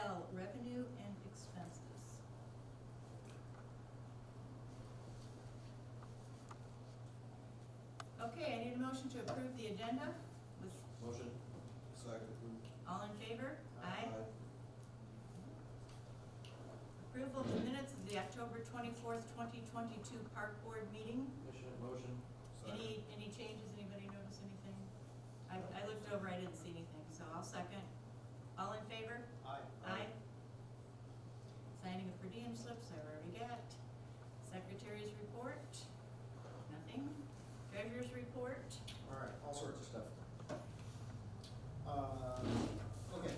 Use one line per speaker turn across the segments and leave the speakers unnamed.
L, revenue and expenses. Okay, I need a motion to approve the agenda with,
Motion.
Second.
all in favor?
Aye.
Approval of the minutes of the October 24th, 2022 Park Board meeting.
Motion.
Any changes? Anybody notice anything? I looked over, I didn't see anything, so I'll second. All in favor?
Aye.
Aye. Signing of per diem slips, I've already got. Secretary's report, nothing. Treasurer's report,
All right, all sorts of stuff. Okay,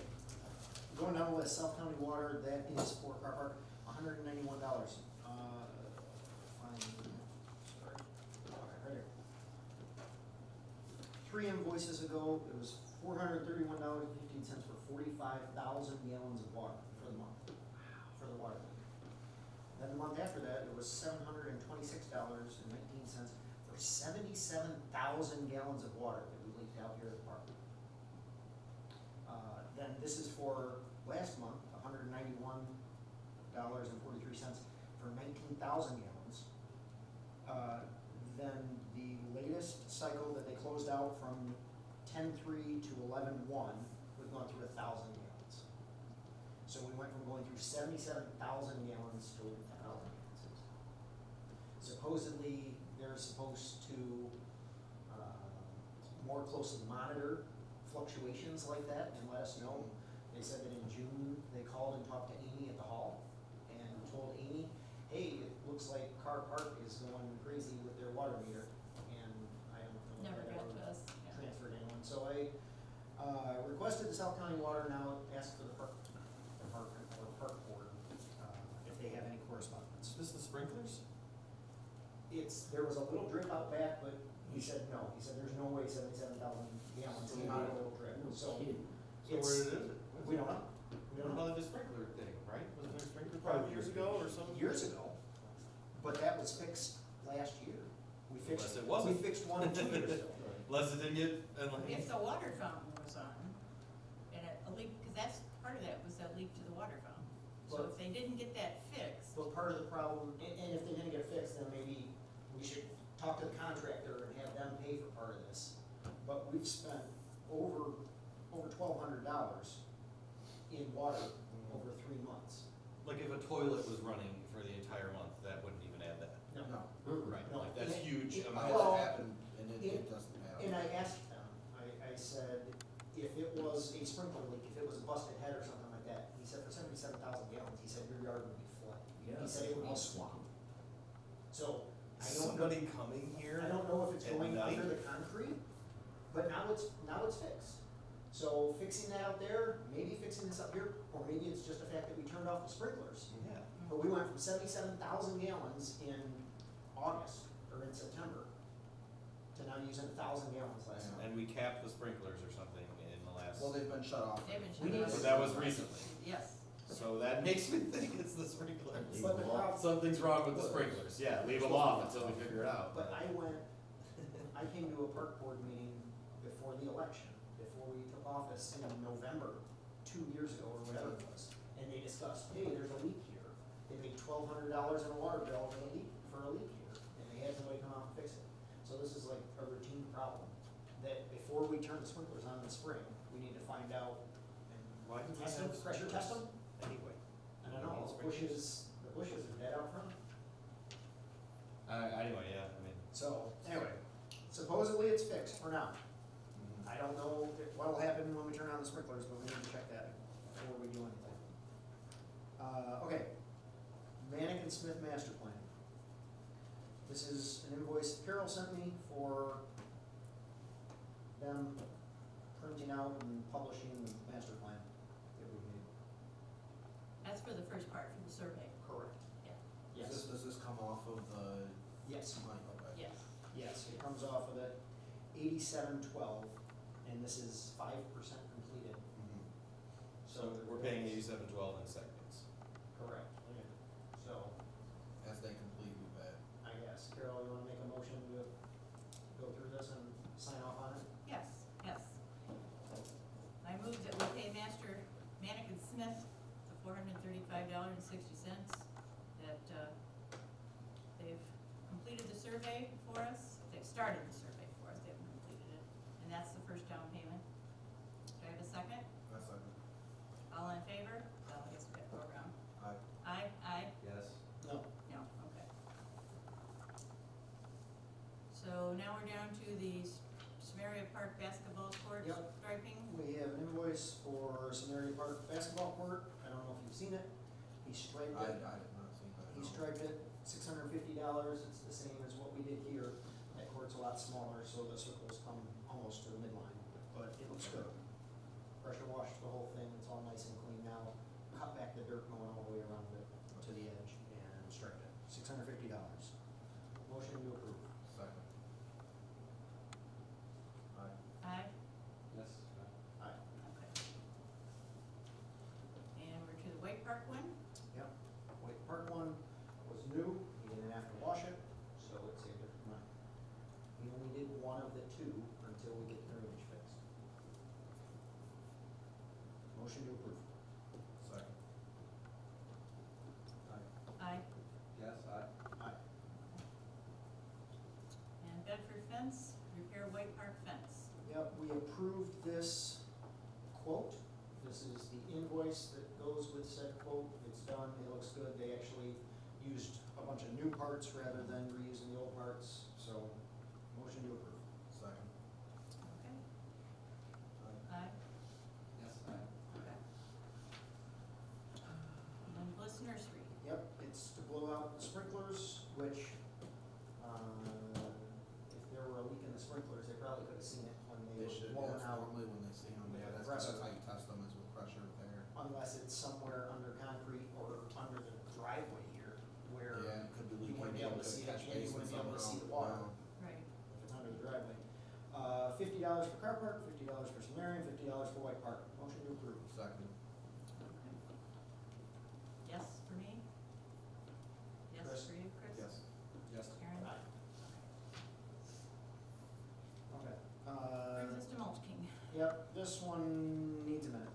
going down the list, South County Water, that is for car park, $191. Fine, sorry, okay, right here. 3 invoices ago, it was $431.15 for 45,000 gallons of water for the month, for the water leak. Then the month after that, it was $726.19 for 77,000 gallons of water that we leaked out here at the park. Then this is for last month, $191.43 for 19,000 gallons. Then the latest cycle that they closed out from 10/3 to 11/1, we've gone through 1,000 gallons. So we went from going through 77,000 gallons to 1,000 gallons. Supposedly, they're supposed to more closely monitor fluctuations like that and let us know. They said that in June, they called and talked to Amy at the hall and told Amy, hey, it looks like Carr Park is going crazy with their water meter. And I don't know if
never
that
got
ever
to us. Yeah.
transferred anyone. So I requested the South County Water now, asked for the park department or park board if they have any correspondence.
Is this the sprinklers?
There was a little drip out back, but he said no. He said there's no way 77,000 gallons came out of a little drip. So
So where
it's,
is it?
we don't know. We
What
don't know.
about the sprinkler thing, right? Wasn't there a sprinkler problem years ago or something?
Years ago, but that was fixed last year. We fixed.
Unless it wasn't.
We fixed one 2 years ago.
Unless it didn't get,
If the water fountain was on, and a leak, because that's, part of that was that leak to the water fountain. So
But-
if they didn't get that fixed,
But part of the problem, and if they didn't get it fixed, then maybe we should talk to the contractor and have them pay for part of this. But we've spent over $1,200 in water over 3 months.
like if a toilet was running for the entire month, that wouldn't even add that.
No.
Right,
No.
like that's huge
It-
amount.
well,
happened, and it doesn't happen.
And I asked them, I said, if it was a sprinkler leak, if it was a busted head or something like that, he said for 77,000 gallons, he said your yard would be flooded. He said it would be a swamp. So, I don't know,
Somebody coming here.
I don't know if it's
at
going
night?
under the concrete, but now it's fixed. So fixing that out there, maybe fixing this up here, or maybe it's just the fact that we turned off the sprinklers.
Yeah.
But we went from 77,000 gallons in August, or in September, to now using 1,000 gallons last month.
And we capped the sprinklers or something in the last.
Well, they've been shut off.
they've been
We
shut
need
off.
So that was recently.
Yes.
So that makes me think it's the sprinklers.
But the problem-
Something's wrong with the sprinklers. Yeah, leave them off until we figure it out.
But I came to a park board meeting before the election, before we took office in November, 2 years ago or whatever it was. And they discussed, hey, there's a leak here. They paid $1,200 in a water bill for a leak here, and they had somebody come out and fix it. So this is like a routine problem, that before we turn the sprinklers on in the spring, we need to find out
Why do
and
we
test them,
have
pressure test them.
Anyway.
I don't know, the bushes are dead out front.
Anyway, yeah, I mean.
So, anyway, supposedly it's fixed for now. I don't know what'll happen when we turn on the sprinklers, but we need to check that before we do anything. Okay, Manic and Smith Master Plan. This is an invoice Carol sent me for them printing out and publishing the master plan that we made.
That's for the first part, for the survey.
Correct.
Yeah.
Does this come off of the
Yes.
money? Okay.
Yes.
Yes, it comes off of it 8712, and this is 5% completed.
Mhm.
So we're paying 8712 in seconds.
Correct. So,
As they complete, we pay.
I guess, Carol, you want to make a motion to go through this and sign off on it?
Yes, yes. I move that we pay Manic and Smith started the survey for us, they haven't completed it, and that's the first down payment. Do I have a second?
That's second.
All in favor? Well, I guess we gotta go around.
Aye.
Aye, aye,
Yes.
No,
no, okay. So now we're down to the Samaria Park basketball court
Yep.
striping.
we have an invoice for Samaria Park basketball court, I don't know if you've seen it, he striped
I
it.
did not see that.
He
no.
striped it, $650, it's the same as what we did here. That court's a lot smaller, so the circles come almost to the midline, but it looks good. Pressure washed the whole thing, it's all nice and clean now. Cut back the dirt going all the way around it to the edge and striped it, $650. Motion to approve.
Second. Aye.
Aye,
Yes.
Aye.
okay. And we're to the White Park one.
Yep, White Park one was new, he didn't have to wash it, so it saved it from money. We only did one of the two until we get the drainage fixed. Motion to approve.
Second. Aye.
Aye.
Yes, aye.
Aye.
And Bedford fence, repair White Park fence.
Yep, we approved this quote. This is the invoice that goes with said quote. It's done, it looks good. They actually used a bunch of new parts rather than reusing the old parts, so motion to approve.
Second.
Okay.
Aye.
Aye,
Yes, aye.
okay. And then Bliss Nursery.
Yep, it's to blow out the sprinklers, which, if there were a leak in the sprinklers, they probably could have seen it when they
They
were
should,
blowing
yeah,
out.
normally when they see them,
with
yeah,
the
that's
compressor.
how you test them is with pressure there.
Unless it's somewhere under concrete or under the driveway here, where
Yeah, it could be
you
leaking.
wouldn't be able to
could
see it,
catch
and you
basin
wouldn't be able to see the
somehow.
water.
Right.
If it's under the driveway. $50 for car park, $50 for Sumerian, $50 for White Park. Motion to approve.
Second.
Okay. Yes for me? Yes
Chris?
for you, Chris?
Yes.
Yes.
Karen?
Aye. Okay.
Brings us to Mulch King.
Yep, this one needs a minute.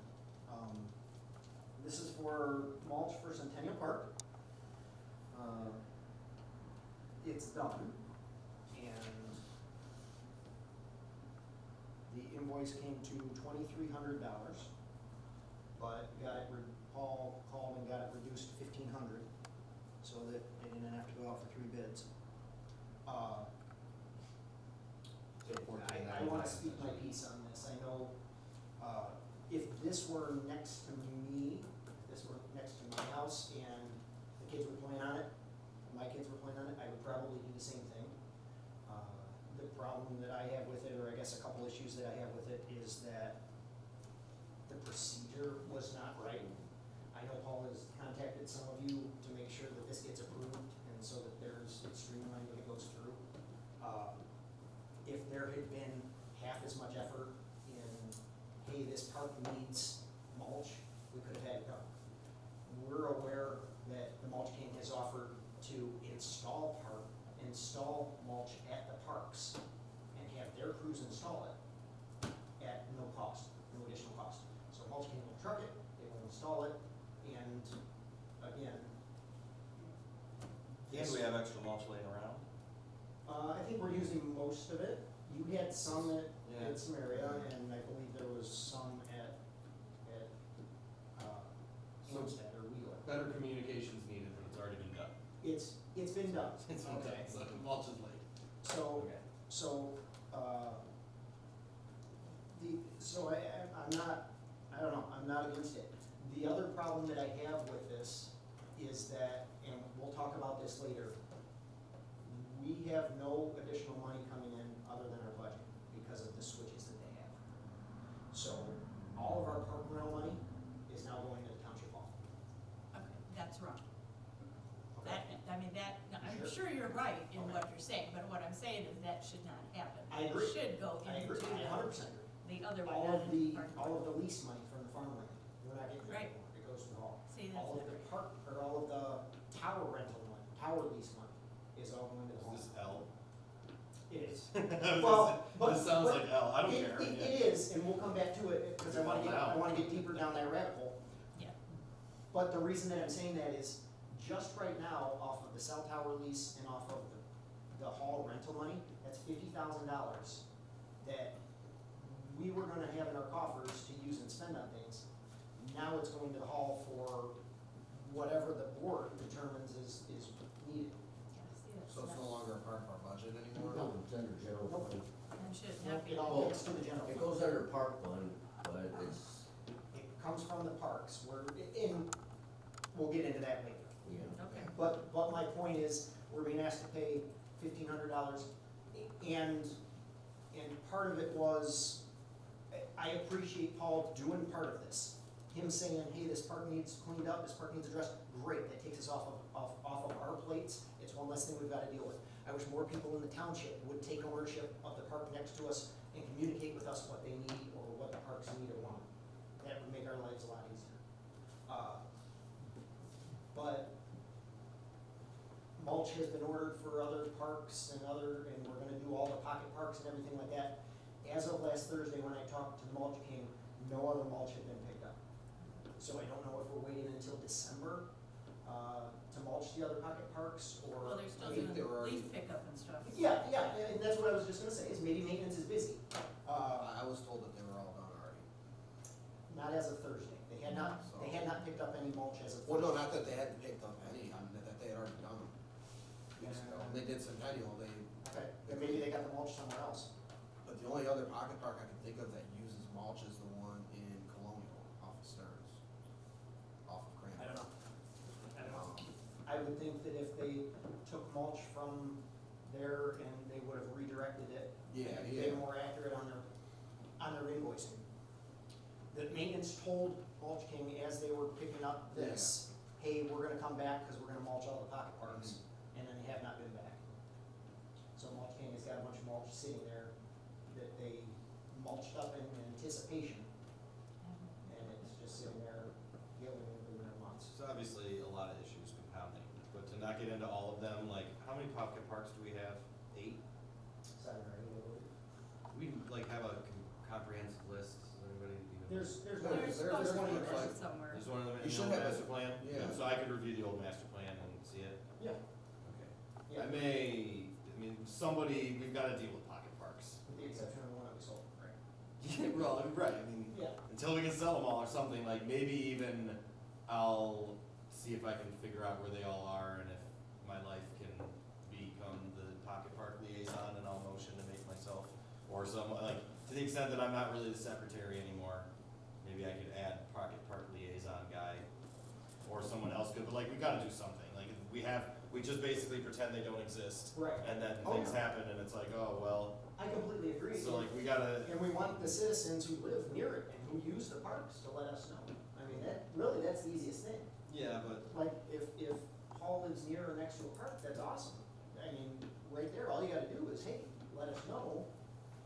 This is for mulch for Centennial Park. It's done, and the invoice came to $2,300, but Paul called and got it reduced to $1,500, so that they didn't have to go out for 3 bids. I wanna speak my piece on this, I know, if this were next to me, if this were next to my house and the kids were playing on it, my kids were playing on it, I would probably do the same thing. The problem that I have with it, or I guess a couple issues that I have with it, is that the procedure was not right. I know Paul has contacted some of you to make sure that this gets approved, and so that it's streamlined when it goes through. If there had been half as much effort in, hey, this park needs mulch, we could have had it done. We're aware that the Mulch King has offered to install mulch at the parks and have their crews install it at no cost, no additional cost. So Mulch King will truck it, they will install it, and again.
And we have extra mulch laying around.
I think we're using most of it. You had some
Yeah.
at Samaria, and I believe there was some at Homestead or Wheeler.
Better communication's needed, but it's already been done.
It's been done.
It's been
Okay.
done, so mulch is late.
So,
Okay.
so, I'm not, I don't know, I'm not against it. The other problem that I have with this is that, and we'll talk about this later, we have no additional money coming in other than our budget because of the switches that they have. So, all of our park rental money is now going to the township hall.
Okay, that's wrong.
Okay?
I'm
Sure.
sure you're right in
Okay.
what you're saying, but what I'm saying is that should not happen.
I agree.
It should go
I
into
agree, I 100% agree.
the other one,
All
not
of
into
the,
park.
all of the lease money from the farmland, we're not getting that
Right.
anymore, it goes to the hall.
See, that's
All of the
different.
park, or all of the tower rental money, tower lease money is all going to the hall.
Is this L?
It is.
Well,
Well, but-
this sounds
but
like L, I don't care.
It is, and we'll come back to it, because I wanna get deeper down that rabbit hole.
Yeah,
But the reason that I'm saying that is, just right now, off of the cell tower lease and off of the the hall rental money, that's $50,000 that we were gonna have in our coffers to use and spend on things. Now it's going to the hall for whatever the board determines is needed.
Yeah, see, that's
So it's no
not,
longer a part of our budget anymore?
No, it's under general
Nope.
fund.
and should
No,
not be.
it all goes to the general
It
fund.
goes under park fund, but it's,
It comes from the parks, we'll get into that later.
yeah.
Okay,
But my point is, we're being asked to pay $1,500, and part of it was, I appreciate Paul doing part of this. Him saying, hey, this park needs cleaned up, this park needs addressed, great, that takes us off of our plates, it's one less thing we've gotta deal with. I wish more people in the township would take ownership of the park next to us and communicate with us what they need or what the parks need or want. That would make our lives a lot easier. But mulch has been ordered for other parks and we're gonna do all the pocket parks and everything like that. As of last Thursday, when I talked to the Mulch King, no other mulch had been picked up. So I don't know if we're waiting until December, to mulch the other pocket parks,
well,
or.
they're still
I think
doing
they were already-
leaf pickup and stuff.
Yeah, and that's what I was just gonna say, is maybe maintenance is busy.
I was told that they were all done already.
Not as of Thursday, they had not picked up any mulch as of Thursday.
Well, no, not that they hadn't picked up any, that they had already done them. Weeks ago. When they did Centennial,
Okay, then maybe they got the mulch somewhere else.
but the only other pocket park I can think of that uses mulch is the one in Colonial, off of Stearns, off of Cranberry.
I don't know. I would think that if they took mulch from there and they would have redirected it,
Yeah,
they're
yeah.
more accurate on their invoicing. The maintenance told Mulch King as they were picking up this, hey, we're gonna come back because we're gonna mulch all the pocket parks, and then they have not been back. So Mulch King has got a bunch of mulch sitting there that they mulched up in anticipation, and it's just sitting there gilling in the winter months.
It's obviously a lot of issues compounding, but to not get into all of them, like, how many pocket parks do we have? 8?
7 or 8, I believe.
We like have a comprehensive list, does anybody even?
There's
There's
one,
There's
there's
supposed to
one
be
that's
one
like-
somewhere.
There's one of them in
You
the
should
old
have it.
master plan?
Yeah.
So I could review the old master plan and see it?
yeah,
Okay.
yeah,
I mean, somebody, we've gotta deal with pocket parks.
with the exception of the one that we sold, right?
Yeah, well, right, I mean,
Yeah.
until we can sell them all or something, like, maybe even I'll see if I can figure out where they all are and if my life can become the pocket park liaison and I'll motion to make myself, or some, like, to the extent that I'm not really the secretary anymore, maybe I could add pocket park liaison guy, or someone else could, but like, we gotta do something, like, we just basically pretend they don't exist,
Right.
and then
Oh,
things
yeah.
happen and it's like, oh, well,
I completely agree.
so like, we gotta,
And we want the citizens who live near it and who use the parks to let us know. I mean, that's the easiest thing.
yeah, but
Like, if Paul lives near or next to a park, that's awesome. I mean, right there, all you gotta do is, hey, let us know.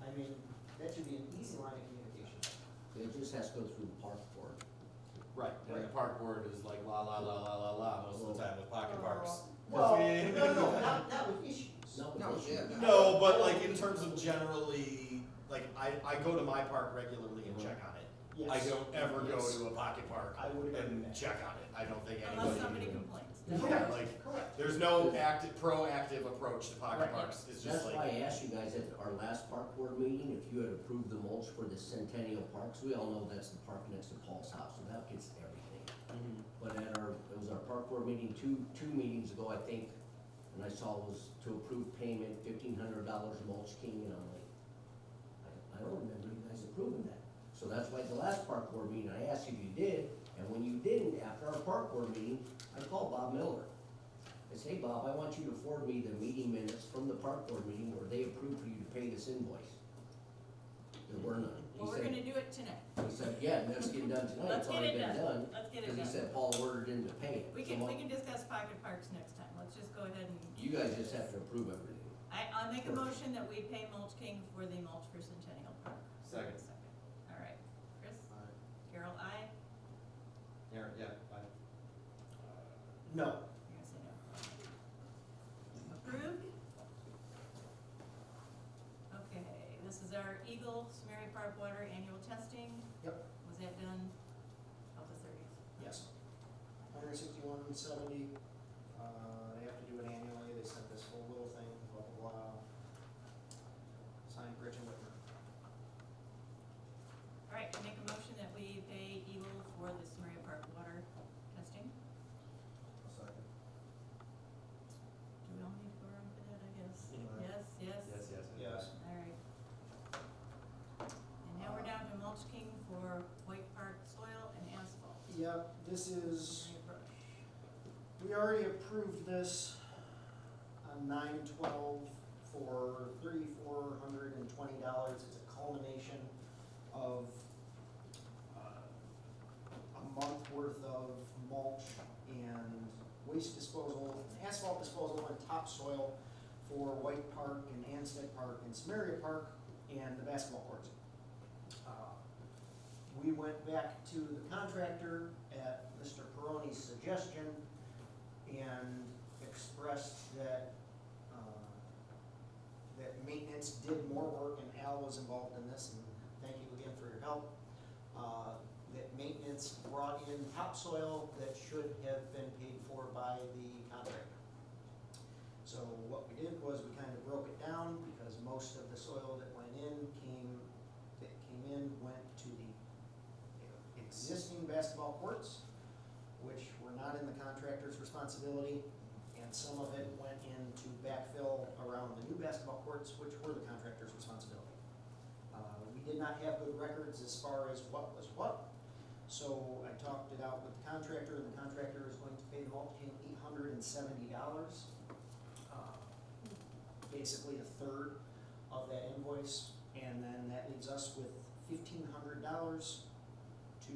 I mean, that should be an easy line of communication.
It just has to go through the park board.
right, and the park board is like la la la la la la most of the time with pocket parks. 'Cause
Well,
we-
no, not with issues.
No,
yeah,
No, but like in terms of generally, like I go to my park regularly and check on it. I
Yes.
don't ever go
Yes.
to a pocket park
I would agree with
and
that.
check on it. I don't think
Unless
anybody.
somebody complains.
Correct,
Like,
correct.
there's no proactive approach to pocket
Right.
parks. It's
That's
just
why I
like,
asked you guys at our last park board meeting, if you had approved the mulch for the Centennial Parks. We all know that's the park next to Paul's house, so that gets everything. But at it was our park board meeting two meetings ago, I think, and I saw was to approve payment, $1,500 Mulch King, and I'm like, I don't remember you guys approving that. So that's why the last park board meeting, I asked you if you did, and when you didn't, after our park board meeting, I called Bob Miller. I said, hey Bob, I want you to forward me the meeting minutes from the park board meeting where they approved for you to pay this invoice. There were none.
Well, we're gonna do it tonight.
He said, yeah, and that's getting done tonight,
Let's
it's
get
already
it
been
done.
done.
Let's get it
Cause he
done.
said Paul ordered him to pay it.
We
So
can discuss pocket parks next time. Let's just go ahead and.
you guys just have to approve everything.
I'll make a motion that we pay Mulch King for the mulch for Centennial Park.
Second.
All right. Chris? Carol, aye?
yeah,
No.
You're gonna say no. Approved? Okay, this is our Eagle Samari Park Water annual testing.
Yep.
Was that done? Of the 30th?
Yes. 161.70, they have to do it annually, they sent this whole little thing, blah, blah, blah. Yep, this is, we already approved this on 9/12 for $3,420. It's a culmination of a month worth of mulch and waste disposal, asphalt disposal and topsoil for White Park and Anstead Park and Samaria Park and the basketball courts. We went back to the contractor at Mr. Peroni's suggestion and expressed that, that maintenance did more work, and Al was involved in this, and thank you again for your help. That maintenance brought in topsoil that should have been paid for by the contractor. So what we did was we kind of broke it down, because most of the soil that went in went to the existing basketball courts, which were not in the contractor's responsibility, and some of it went into backfill around the new basketball courts, which were the contractor's responsibility. We did not have good records as far as what was what, so I talked it out with the contractor, and the contractor is going to pay the mulch team $870, basically a third of that invoice, and then that leaves us with $1,500 to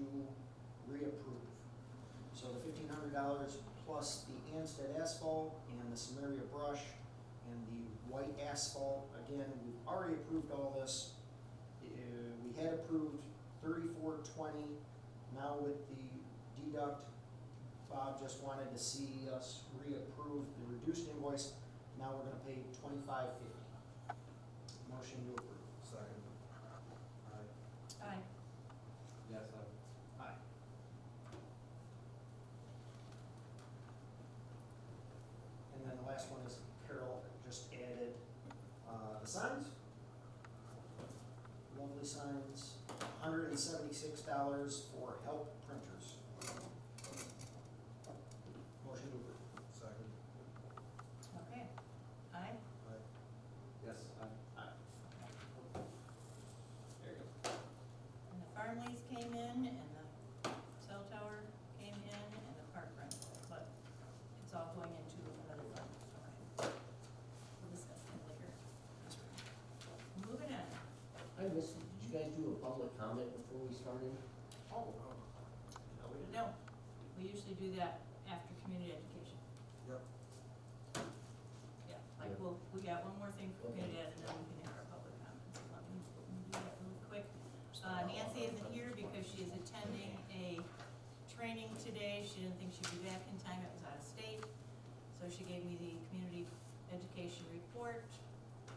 reapprove. So the $1,500 plus the Anstead asphalt and the Samaria brush and the white asphalt, again, we've already approved all this. We had approved $3,420. Now with the deduct, Bob just wanted to see us reapprove the reduced invoice. Now we're gonna pay $25.50. Motion to approve.
Second. Aye.
Aye.
Yes,
Aye. And then the last one is Carol just added, the signs. Lovely signs, $176 for help printers. Motion to approve.
Second.
Okay. Aye.
Aye.
yes,
Aye.
there you go.
And the farm lease came in, and the cell tower came in, and the park rental, but it's all going into another fund, okay. We'll discuss that later. Moving on.
I missed it. Did you guys do a public comment before we started?
Oh, no, we didn't.
No, we usually do that after community education.
Yep.
Yeah, like we got one more thing for community ed, and then we can have our public comments. Let me do that really quick. Nancy isn't here because she is attending a training today. She didn't think she'd be back in time, it was out of state. So she gave me the community education report.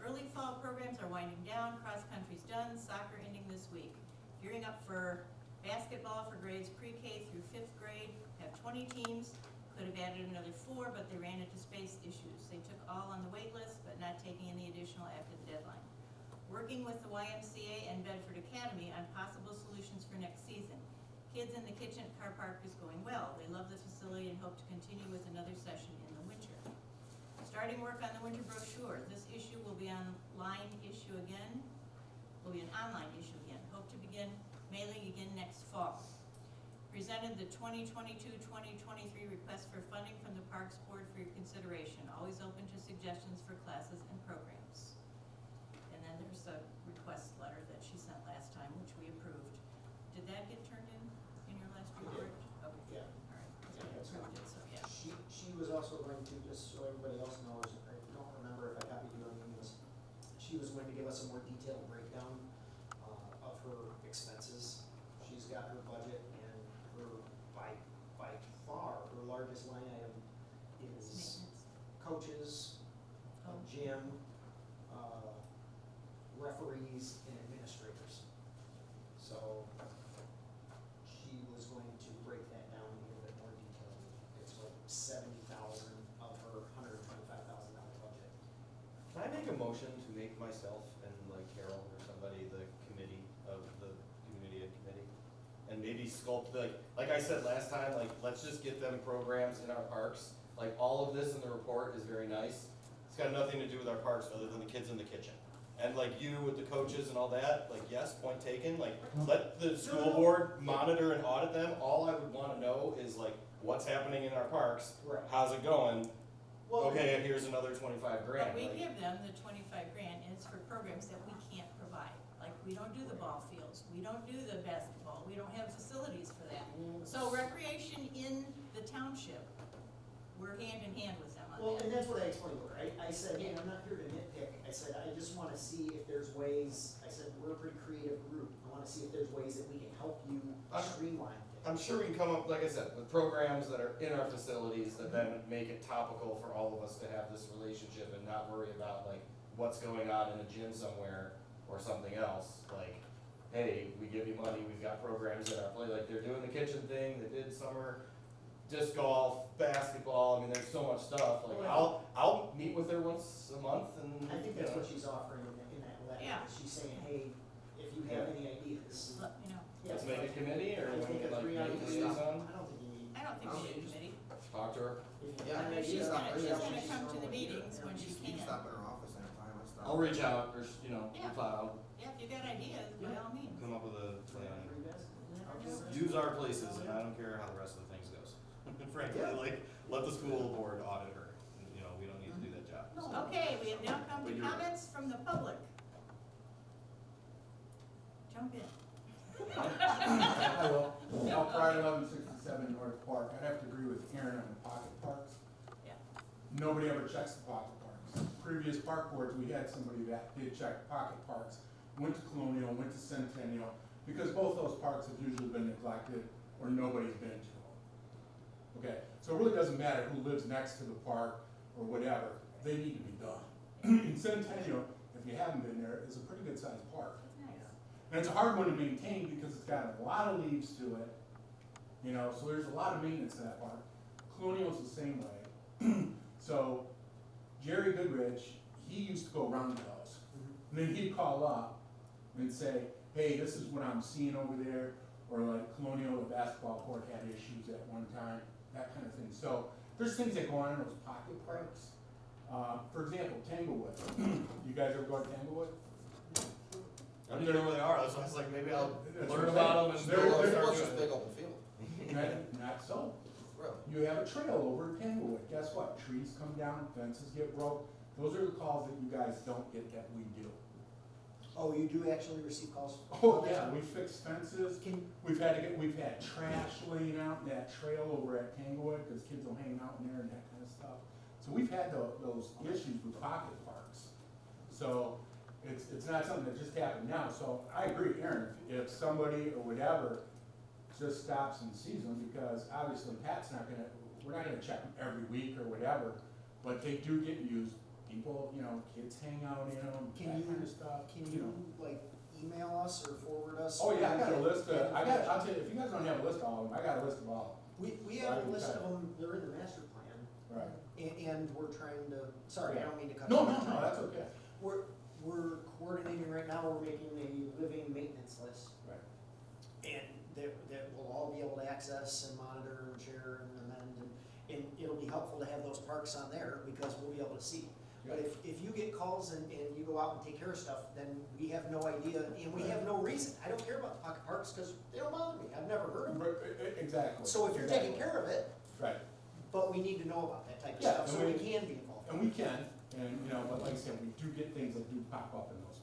Early fall programs are winding down, cross-country's done, soccer ending this week. Gearing up for basketball for grades pre-K through 5th grade, have 20 teams, could have added another 4, but they ran into space issues. They took all on the wait list, but not taking any additional after the deadline. Working with the YMCA and Bedford Academy on possible solutions for next season. Kids in the Kitchen at Car Park is going well. They love the facility and hope to continue with another session in the winter. Starting work on the winter brochure. This issue will be an online issue again. Hope to begin mailing again next fall. Presented the 2022-2023 request for funding from the Parks Board for your consideration. Always open to suggestions for classes and programs. And then there's the request letter that she sent last time, which we approved. Did that get turned in your last
It
report?
did.
Okay.
Yeah.
All right.
Yeah,
We
that's
approved it, so yeah.
She was also going to, just so everybody else knows, I don't remember if I copied you on this, she was going to give us a more detailed breakdown of her expenses. She's got her budget, and her, by far, her largest line item is
Maintenance.
coaches,
Oh.
gym, referees, and administrators. So she was going to break that down in a little bit more detail. It's like 70,000 of her $125,000 budget.
Can I make a motion to make myself and like Carol or somebody the committee of the community ed committee? And maybe sculpt, like I said last time, like, let's just get them programs in our parks. Like, all of this in the report is very nice. It's got nothing to do with our parks other than the kids in the kitchen. And like you with the coaches and all that, like, yes, point taken, like, let the school board monitor and audit them. All I would wanna know is like, what's happening in our parks?
Right.
How's it going?
Well,
Okay, here's another 25 grand.
But we
like-
give them the 25 grand, and it's for programs that we can't provide. Like, we don't do the ball fields, we don't do the basketball, we don't have facilities for that. So recreation in the township, we're hand in hand with them
Well,
on
and
that.
that's what I explained to her. I said, hey, I'm not here to nitpick. I said, I just wanna see if there's ways, I said, we're a pretty creative group. I wanna see if there's ways that we can help you streamline things.
I'm sure we can come up, like I said, with programs that are in our facilities that then make it topical for all of us to have this relationship and not worry about like what's going on in a gym somewhere or something else. Like, hey, we give you money, we've got programs at our play, like they're doing the kitchen thing, they did summer disc golf, basketball, I mean, there's so much stuff. Like, I'll meet with her once a month and,
I think
you
that's
know.
what she's offering in that letter.
Yeah.
is She's saying, hey, if you have any ideas.
Just let me know.
Yeah,
Let's make a committee or
I
we
think
can
a
like
3
make a
ideas.
liaison,
I don't think you need.
I don't think we need a committee.
talk to her.
If you
Yeah,
have
I mean,
ideas,
she's
I'll
gonna,
bring
she's
it up.
gonna
She's
come to the
normally here.
meetings when she
You can
can.
stop in our office anytime, I stop.
I'll reach out or, you know,
Yeah.
reply, I'll
Yeah, if you got ideas, by all means.
come up with a plan.
For you guys?
Yeah.
Use our places, and I don't care how the rest of the things goes. Frankly,
Yeah.
like, let the school board audit her, you know, we don't need to do that job.
Okay, we have now come
But
to
you're right.
comments from the public. Jump in.
I will. Now, prior to 1167 North Park, I'd have to agree with Aaron on the pocket parks.
Yeah.
Nobody ever checks the pocket parks. Previous park boards, we had somebody that did check pocket parks, went to Colonial, went to Centennial, because both those parks have usually been neglected or nobody's been to them. Okay, so it really doesn't matter who lives next to the park or whatever, they need to be done. Centennial, if you haven't been there, is a pretty good sized park.
It's nice.
And it's a hard one to maintain because it's got a lot of leaves to it, you know, so there's a lot of maintenance to that park. Colonial's the same way. So Jerry Goodrich, he used to go around to those. And then he'd call up and say, hey, this is what I'm seeing over there, or like Colonial, the basketball court had issues at one time, that kind of thing. So there's things that go on in those pocket parks. For example, Tanglewood. You guys ever go to Tanglewood?
I don't even know where they are, that's why I was like, maybe I'll
That's
learn
what I'm
about them and
saying.
go
They're-
and
they're-
start
It's just
doing
big
it.
open field.
Not so.
Really?
You have a trail over at Tanglewood. Guess what? Trees come down, fences get broke. Those are the calls that you guys don't get that we do.
Oh, you do actually receive calls?
Oh, yeah, we fix fences.
Can,
We've had trash laying out in that trail over at Tanglewood, because kids will hang out in there and that kind of stuff. So we've had those issues with pocket parks. So it's not something that just happened now. So I agree, Aaron, if somebody or whatever just stops and sees them, because obviously we're not gonna check them every week or whatever, but they do get used. People, you know, kids hang out in them,
Can
that
you-
kind of stuff.
can
know.
you like email us or forward us?
Oh, yeah, I got a list of, I'll tell you, if you guys don't have a list of all of them, I got a list of all
We have a list of them, they're in the master plan,
of them. Right.
and we're trying to, sorry, I don't mean to cut you
No,
off.
that's okay.
We're coordinating right now, we're making a living maintenance list.
Right.
And that we'll all be able to access and monitor and share and amend, and it'll be helpful to have those parks on there, because we'll be able to see. But if you get calls and you go out and take care of stuff, then we have no idea, and we have no reason. I don't care about pocket parks, because they don't bother me, I've never heard of them.
Exactly.
So if you're taking care of it,
Right,
but we need to know about that type of
Yeah,
stuff, so
and
we
we-
can be involved.
and we can, and, you know, but like I said, we do get things that do pop up in those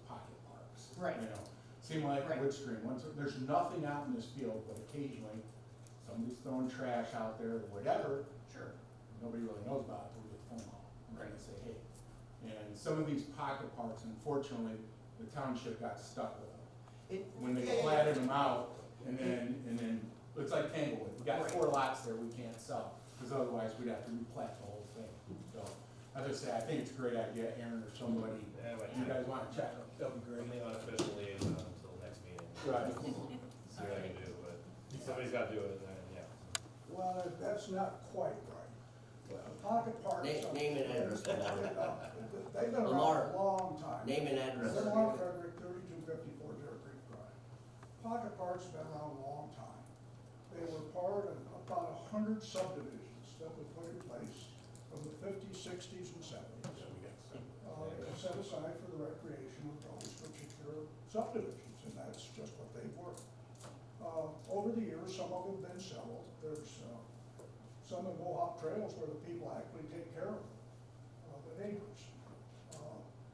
pocket parks.
Right.
You know, seem like
Right.
Woodstream, there's nothing out in this field, but occasionally, somebody's throwing trash out there or whatever,
Sure.
nobody really knows about it, we get a phone call, and
Right.
they say, hey. And some of these pocket parks, unfortunately, the township got stuck with them. When they
Yeah, yeah,
platted them out, and then, it's like Tanglewood, we got
Right.
4 lots there we can't sell, because otherwise we'd have to replat the whole thing. So, as I say, I think it's a great idea, Aaron or somebody,
Yeah, but
you guys wanna check them, that'd be great.
Only unofficial liaison until next meeting.
Right.
See what I can do, but somebody's gotta do it, and then, yeah.
Well, that's not quite right. Pocket parks.
Name and address, Lamar.
They've been
Lamar.
around a long time.
Name and address.
Lamar Frederick, 3254 Deer Creek Drive. Pocket parks have been around a long time. They were part of about 100 subdivisions that were put in place from the 50s, 60s, and 70s. They're set aside for the recreation of those particular subdivisions, and that's just what they were. Over the years, some of them have been settled. There's some of the Mohawk trails where the people actually take care of the neighbors.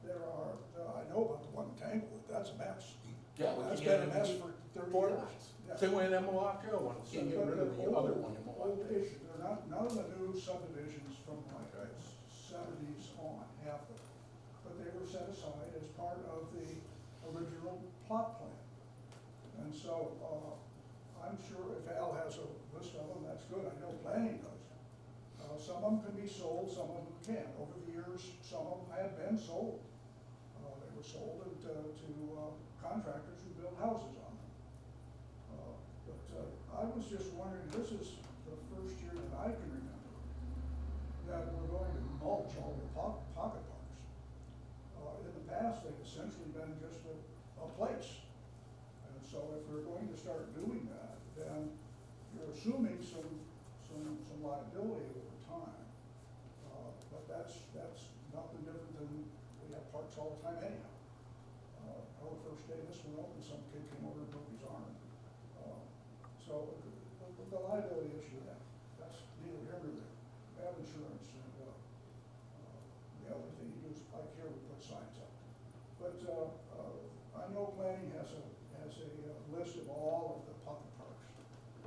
There are, I know about the one in Tanglewood, that's a mess.
Yeah, we
That's
can
been a
get
mess
it
for 30
for
years.
that.
Yeah.
Same way that Mohawk Trail one, so get rid of the other one in Mohawk.
Old issue, they're not, none of the new subdivisions from like the seventies on have them, but they were set aside as part of the original plot plan. And so, I'm sure if Al has a list of them, that's good, I know planning does. Some of them can be sold, some of them can't. Over the years, some of them have been sold. They were sold to contractors who build houses on them. But I was just wondering, this is the first year that I can remember that we're going to mulch all the pocket parks. In the past, they've essentially been just a place. And so if we're going to start doing that, then you're assuming some liability over time. But that's nothing different than we have parks all the time anyhow. The first day this one opened, some kid came over and broke his arm. So the liability issue, that's neither here nor there. We have insurance, and the other thing you do is, like here, we put signs up. But I know planning has a list of all of the pocket parks,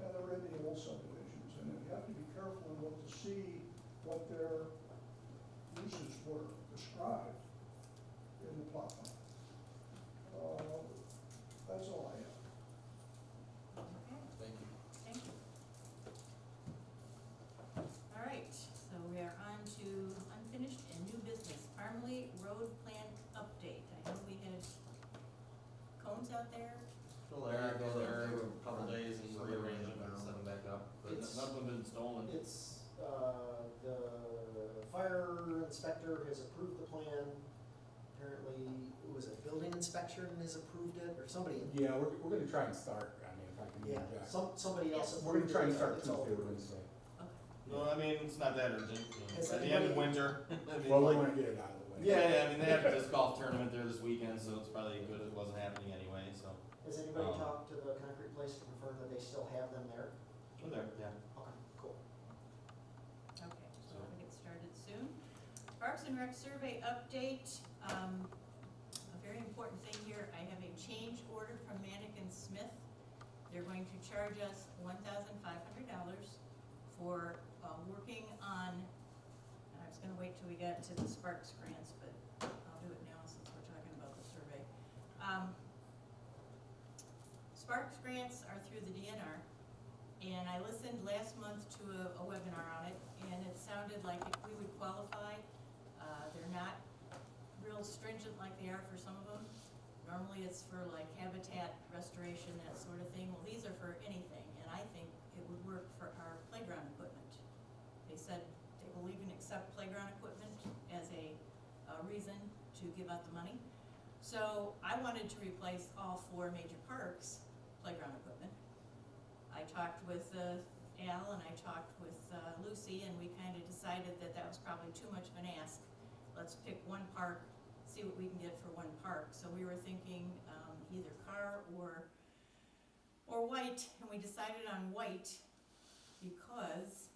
and they're in the old subdivisions, and you have to be careful and look to see what their uses were described in the plot plan. That's all I have.
Okay,
Thank you.
thank you. All right, so we are on to unfinished and new business. Parmley Road Plan update. I know we had cones out there.
Still there, go there a couple days and rearrange them and set them back up, but
It's-
none of them been stolen.
It's, the fire inspector has approved the plan. Apparently, was it building inspector has approved it, or somebody?
Yeah, we're gonna try and start, I mean, if I can
Yeah,
interject.
somebody else.
We're gonna try and start
approved it, it's all
Tuesday or
approved.
Wednesday.
Okay.
No, I mean, it's not that urgent, you know,
Has
at the end of
anybody-
winter, I mean,
Well, we
like,
wanna get it out of the way.
yeah, I mean, they have a disc golf tournament there this weekend, so it's probably good it wasn't happening anyway, so.
Has anybody
Um,
talked to the concrete place to confirm that they still have them there?
We're there, yeah.
Okay, cool.
Okay, so we'll get started soon. Parks and Rec survey update. A very important thing here, I have a change order from Manick and Smith. They're going to charge us $1,500 for working on, and I was gonna wait till we got to the Sparks grants, but I'll do it now since we're talking about the survey. Sparks grants are through the DNR. And I listened last month to a webinar on it, and it sounded like if we would qualify, they're not real stringent like they are for some of them. Normally it's for like habitat restoration, that sort of thing. Well, these are for anything, and I think it would work for our playground equipment. They said they will even accept playground equipment as a reason to give out the money. So I wanted to replace all 4 major parks' playground equipment. I talked with Al and I talked with Lucy, and we kind of decided that that was probably too much of an ask. Let's pick one park, see what we can get for one park. So we were thinking either Carr or White, and we decided on White because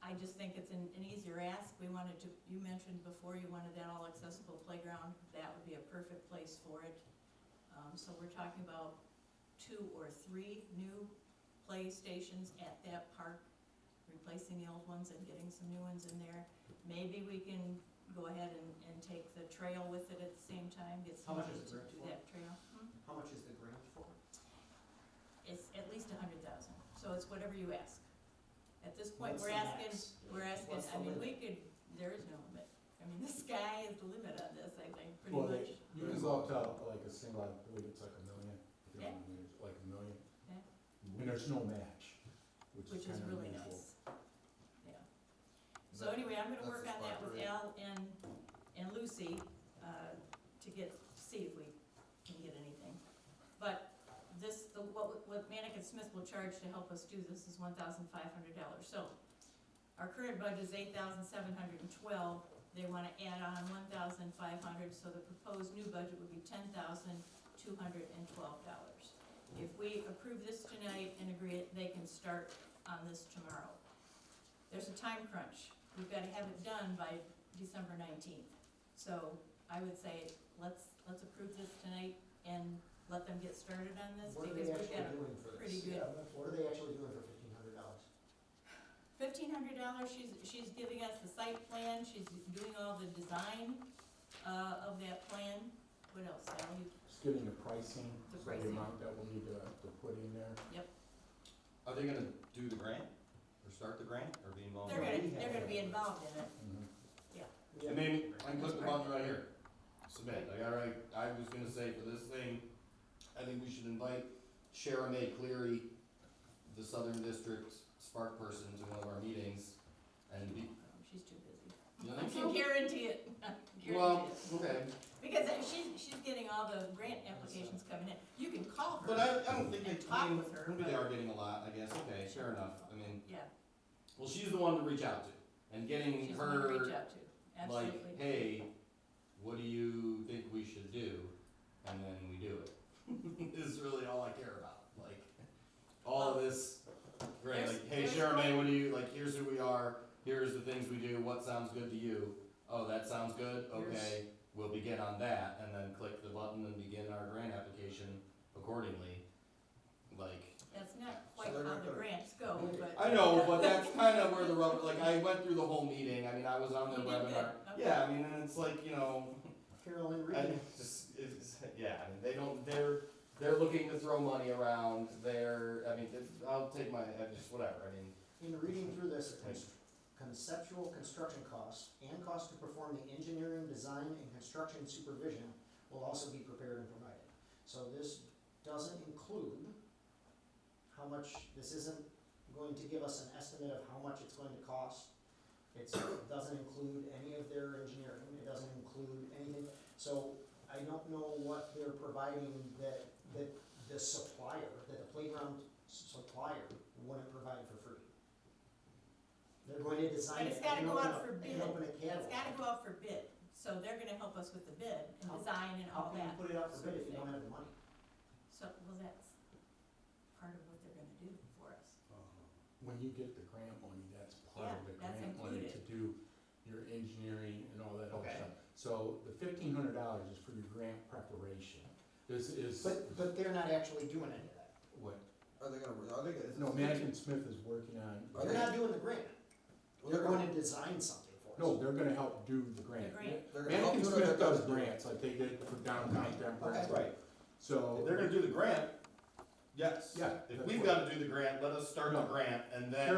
I just think it's an easier ask. We wanted to, you mentioned before you wanted that all accessible playground. That would be a perfect place for it. So we're talking about 2 or 3 new play stations at that park, replacing the old ones and getting some new ones in there. Maybe we can go ahead and take the trail with it at the same time, get
How
some
much
money
is
to
the grant
do
for?
that trail.
How much is the grant for?
It's at least 100,000, so it's whatever you ask. At this point,
What's
we're
the
asking,
max? What's
I
the
mean,
limit?
we could, there is no limit. I mean, the sky is the limit on this, I think, pretty
Well,
much.
you can go up to like a single, I believe it's like $1 million, if you're
Yeah.
on the meters, like $1 million.
Yeah.
And there's no match, which
Which
is
is
kind of
really
unusual.
nice. Yeah. So anyway, I'm gonna
That's
work
the
on that
spot
with
rate.
Al and Lucy, to see if we can get anything. But this, what Manick and Smith will charge to help us do this is $1,500. So our current budget is $8,712. they wanna add on 1,500, so the proposed new budget would be $10,212. If we approve this tonight and agree it, they can start on this tomorrow. There's a time crunch, we've gotta have it done by December 19th. So I would say, let's approve this tonight and let them get started on this,
What are
because
they
we've got
actually
a
doing for
pretty
this?
good.
What are they actually doing for $1,500?
$1,500, she's giving us the site plan, she's doing all the design, of that plan. What else, Sal?
Just getting the pricing,
The
so
pricing.
the amount that we'll need to put in there.
Are they gonna do the grant, or start the grant, or be involved?
They're
in it?
gonna, they're gonna be involved in it,
I mean, I can click the button right here, submit, I was gonna say for this thing, I think we should invite Sharon May Cleary, the Southern District Spark person, to one of our meetings, and be,
she's too busy.
you
I
think
can
so?
guarantee it,
Well, okay,
Because she's getting all the grant applications coming in, you can call her.
but I don't think
And
they,
talk
I mean,
with her,
maybe they
but-
are getting a lot, I guess, okay, fair enough, I mean,
Yeah,
well, she's the one to reach out to, and getting
she's the one to reach
her,
out to, absolutely.
like, hey, what do you think we should do? And then we do it, is really all I care about, like, all of this, great,
There's-
like, hey,
there's
Sharon May,
one-
what do you, like, here's who we are, here's the things we do, what sounds good to you? Oh, that sounds good, okay, we'll begin on that, and then click the button and begin our grant application accordingly, like.
That's not quite
they're
how
not
the
gonna-
grants go, but.
I know, but that's kind of where the rubber, like, I went through the whole meeting, I mean, I was on their
You did good,
webinar.
okay.
Yeah, I mean, and it's like, you know,
Carolyn
I
Reed.
just, it's, yeah, I mean, they don't, they're looking to throw money around, I mean, I'll take my, whatever, I mean.
In reading through this, conceptual construction costs and costs to perform the engineering, design, and construction supervision will also be prepared and provided. So this doesn't include how much, this isn't going to give us an estimate of how much it's going to cost. It doesn't include any of their engineering, it doesn't include anything. So I don't know what they're providing that the supplier, that the playground supplier wouldn't provide for free. They're going to design
But
it.
it's gotta
and
go
open
out
a-
for
and
bid.
open a
It's
catalog.
gotta go out for bid, so they're gonna help us with the bid and
How-
design and
How
all
can you
that.
put it out for
sort
bid
of
if you
thing.
don't have the money?
So, well, that's part of what they're gonna do for us.
When you get the grant money, that's part
Yeah,
of the
that's
grant money
included.
to do your engineering and all that other
Okay.
stuff. So the $1,500 is for your grant preparation. This is,
But they're not actually doing any of that.
what,
Are they gonna,
no, Madigan Smith is working on.
Are
They're
they-
not doing the grant. They're going to design something for us.
No, they're gonna help do the grant.
The grant.
They're gonna help
Madigan
do it, or
Smith
they're
does
gonna do it?
grants, like they did for downtown Denver.
Okay.
Right.
So.
If they're gonna do the grant, yes.
Yeah,
If
that's
we've
what-
gotta do the grant, let us start the
No.
grant, and then.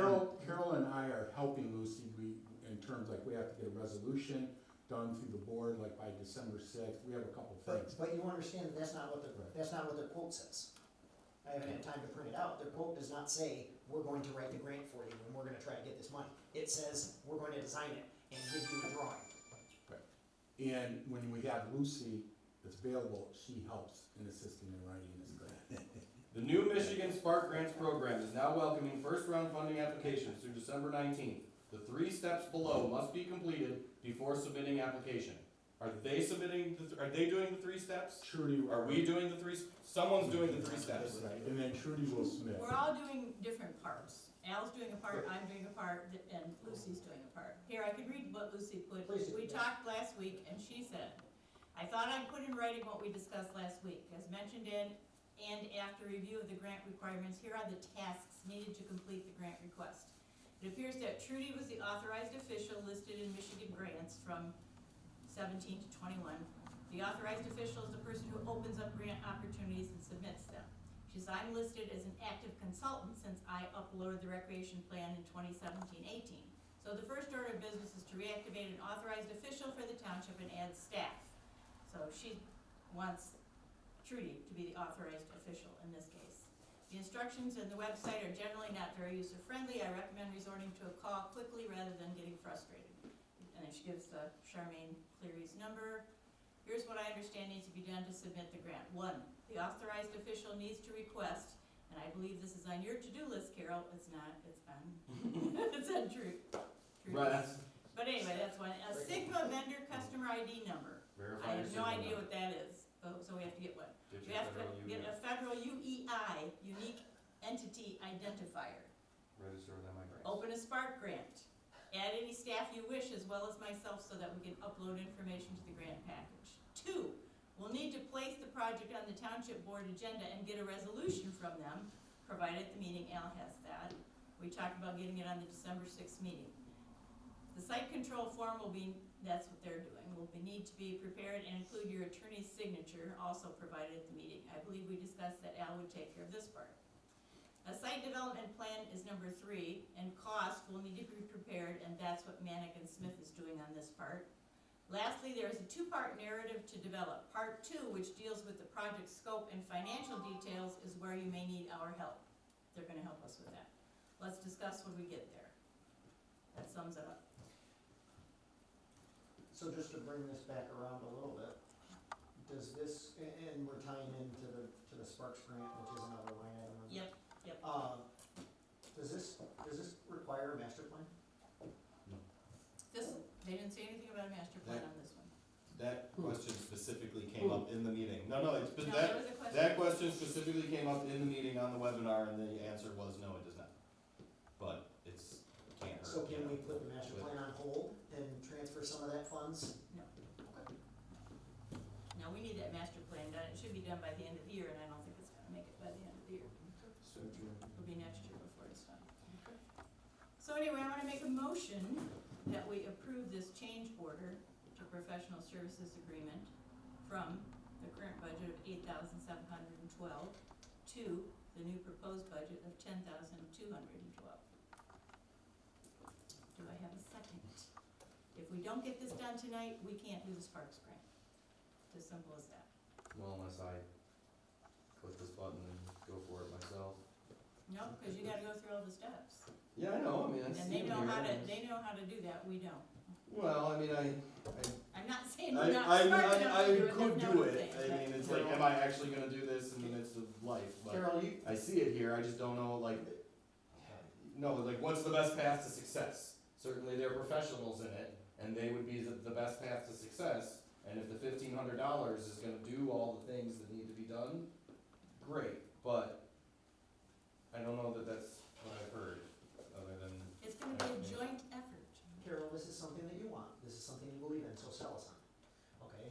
Carol and I are helping Lucy, in terms like we have to get a resolution done through the board, like by December 6th, we have a couple things.
But you understand that's not what their quote says. I haven't had time to print it out. Their quote does not say, we're going to write the grant for you and we're gonna try to get this money. It says, we're going to design it and give you a drawing.
And when we have Lucy that's available, she helps in assisting in writing this grant.
The new Michigan Spark Grants Program is now welcoming first-round funding applications through December 19th. The 3 steps below must be completed before submitting application. Are they submitting, are they doing the 3 steps?
Trudy.
Are we doing the 3, someone's doing the 3 steps.
Right, and then Trudy will submit.
We're all doing different parts. Al's doing a part, I'm doing a part, and Lucy's doing a part. Here, I could read what Lucy put.
Please do,
We
yes.
talked last week, and she said, I thought I'd put in writing what we discussed last week. As mentioned in and after review of the grant requirements, here are the tasks needed to complete the grant request. It appears that Trudy was the authorized official listed in Michigan grants from 17 to 21. The authorized official is the person who opens up grant opportunities and submits them. I'm listed as an active consultant since I uploaded the recreation plan in 2017-18. So the first order of business is to reactivate an authorized official for the township and add staff. So she wants Trudy to be the authorized official in this case. The instructions in the website are generally not very user-friendly. I recommend resorting to a call quickly rather than getting frustrated. And then she gives the Charmaine Cleary's number. Here's what I understand needs to be done to submit the grant. 1, the authorized official needs to request, and I believe this is on your to-do list, Carol, it's not, it's on, it's on Trudy.
Right, that's,
But anyway, that's one, a Sigma vendor customer ID number.
Verify
I
your
have no
signal
idea
number.
what that is, so we have to get one.
Get
We
your
have to
federal
get
union,
a federal UEI, unique entity identifier.
register with MI grants.
Open a Spark grant. Add any staff you wish as well as myself so that we can upload information to the grant package. 2, we'll need to place the project on the township board agenda and get a resolution from them, provided at the meeting Al has that. We talked about getting it on the December 6th meeting. The site control form will be, that's what they're doing, need to be prepared and include your attorney's signature, also provided at the meeting. I believe we discussed that Al would take care of this part. A site development plan is number 3, and cost will need to be prepared, and that's what Manick and Smith is doing on this part. Lastly, there is a 2-part narrative to develop. Part 2, which deals with the project scope and financial details, is where you may need our help. They're gonna help us with that. Let's discuss when we get there. That sums it up.
So just to bring this back around a little bit, does this, and we're tying into the Sparks grant, which is another line item.
Yep.
Does this require a master plan?
This, they didn't say anything about a master plan on this one.
That question specifically came up in the meeting. No, it's been
No,
that,
there was a question.
that question specifically came up in the meeting on the webinar, and the answer was no, it does not. But it's, can't hurt.
So
you
can
know.
we put the master plan on hold and transfer some of that funds?
No.
Okay.
No, we need that master plan done. It should be done by the end of the year, and I don't think it's gonna make it by the end of the year. It'll be next year before it's done. So anyway, I wanna make a motion that we approve this change order to professional services agreement from the current budget of $8,712 to the new proposed budget of $10,212. Do I have a second? If we don't get this done tonight, we can't do the Sparks grant. It's as simple as that.
Well, unless I click this button and go for it myself.
No, cause you gotta go through all the steps.
Yeah, I know, I mean, I
And
see
they
it
know
here.
how to, they know how to do that, we don't.
Well, I mean,
I'm not saying we're not smart enough
I
to do it,
could
that's not
do
what I'm
it,
saying.
I mean, it's like, am I actually gonna do this in the midst of life? But
Carol,
I see it here, I just don't know, like, no, like, what's the best path to success? Certainly they're professionals in it, and they would be the best path to success, and if the $1,500 is gonna do all the things that need to be done, great, but I don't know that that's what I've heard, other than,
It's gonna be a joint effort.
Carol, this is something that you want, this is something you believe in, so sell us on it, okay?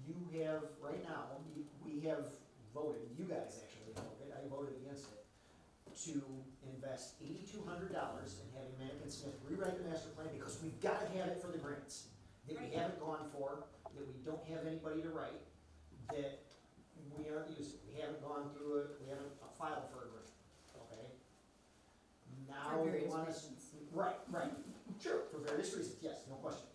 You have, right now, we have voted, you guys actually voted, I voted against it, to invest $8,200 in having Manick and Smith rewrite the master plan, because we've gotta have it for the grants that we
Right.
haven't gone for, that we don't have anybody to write, that we aren't using, we haven't gone through it, we haven't filed for a grant, okay? Now
For
we
various
want to.
reasons.
Right, sure, for various reasons, yes, no question.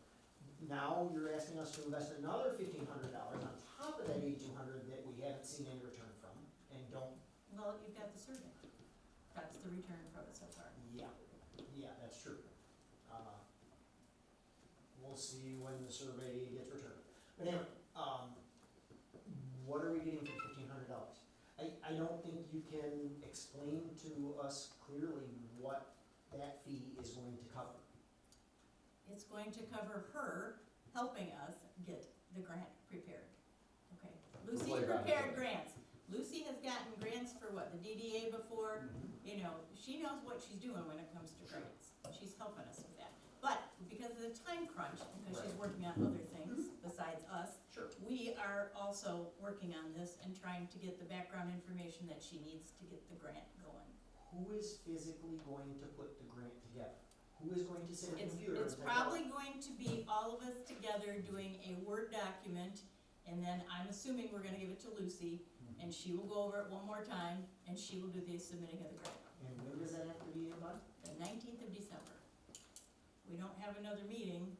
Now you're asking us to invest another $1,500 on top of that $8,200 that we haven't seen any return from, and don't,
Well, you've got the survey. That's the return from it so far.
yeah, that's true. We'll see when the survey gets returned. But anyway, what are we getting for $1,500? I don't think you can explain to us clearly what that fee is going to cover.
It's going to cover her helping us get the grant prepared. Okay, Lucy
playground
prepared
equipment.
grants. Lucy has gotten grants for what, the DDA before? You know, she knows what she's doing when it comes to grants. She's helping us with that. But because of the time crunch, because she's working on other things besides us,
Sure.
we are also working on this and trying to get the background information that she needs to get the grant going.
Who is physically going to put the grant together? Who is going to sit at the computer?
It's
and type out?
probably going to be all of us together doing a Word document, and then I'm assuming we're gonna give it to Lucy, and she will go over it one more time, and she will do the submitting of the grant.
And when does that have to be in by?
The 19th of December. We don't have another meeting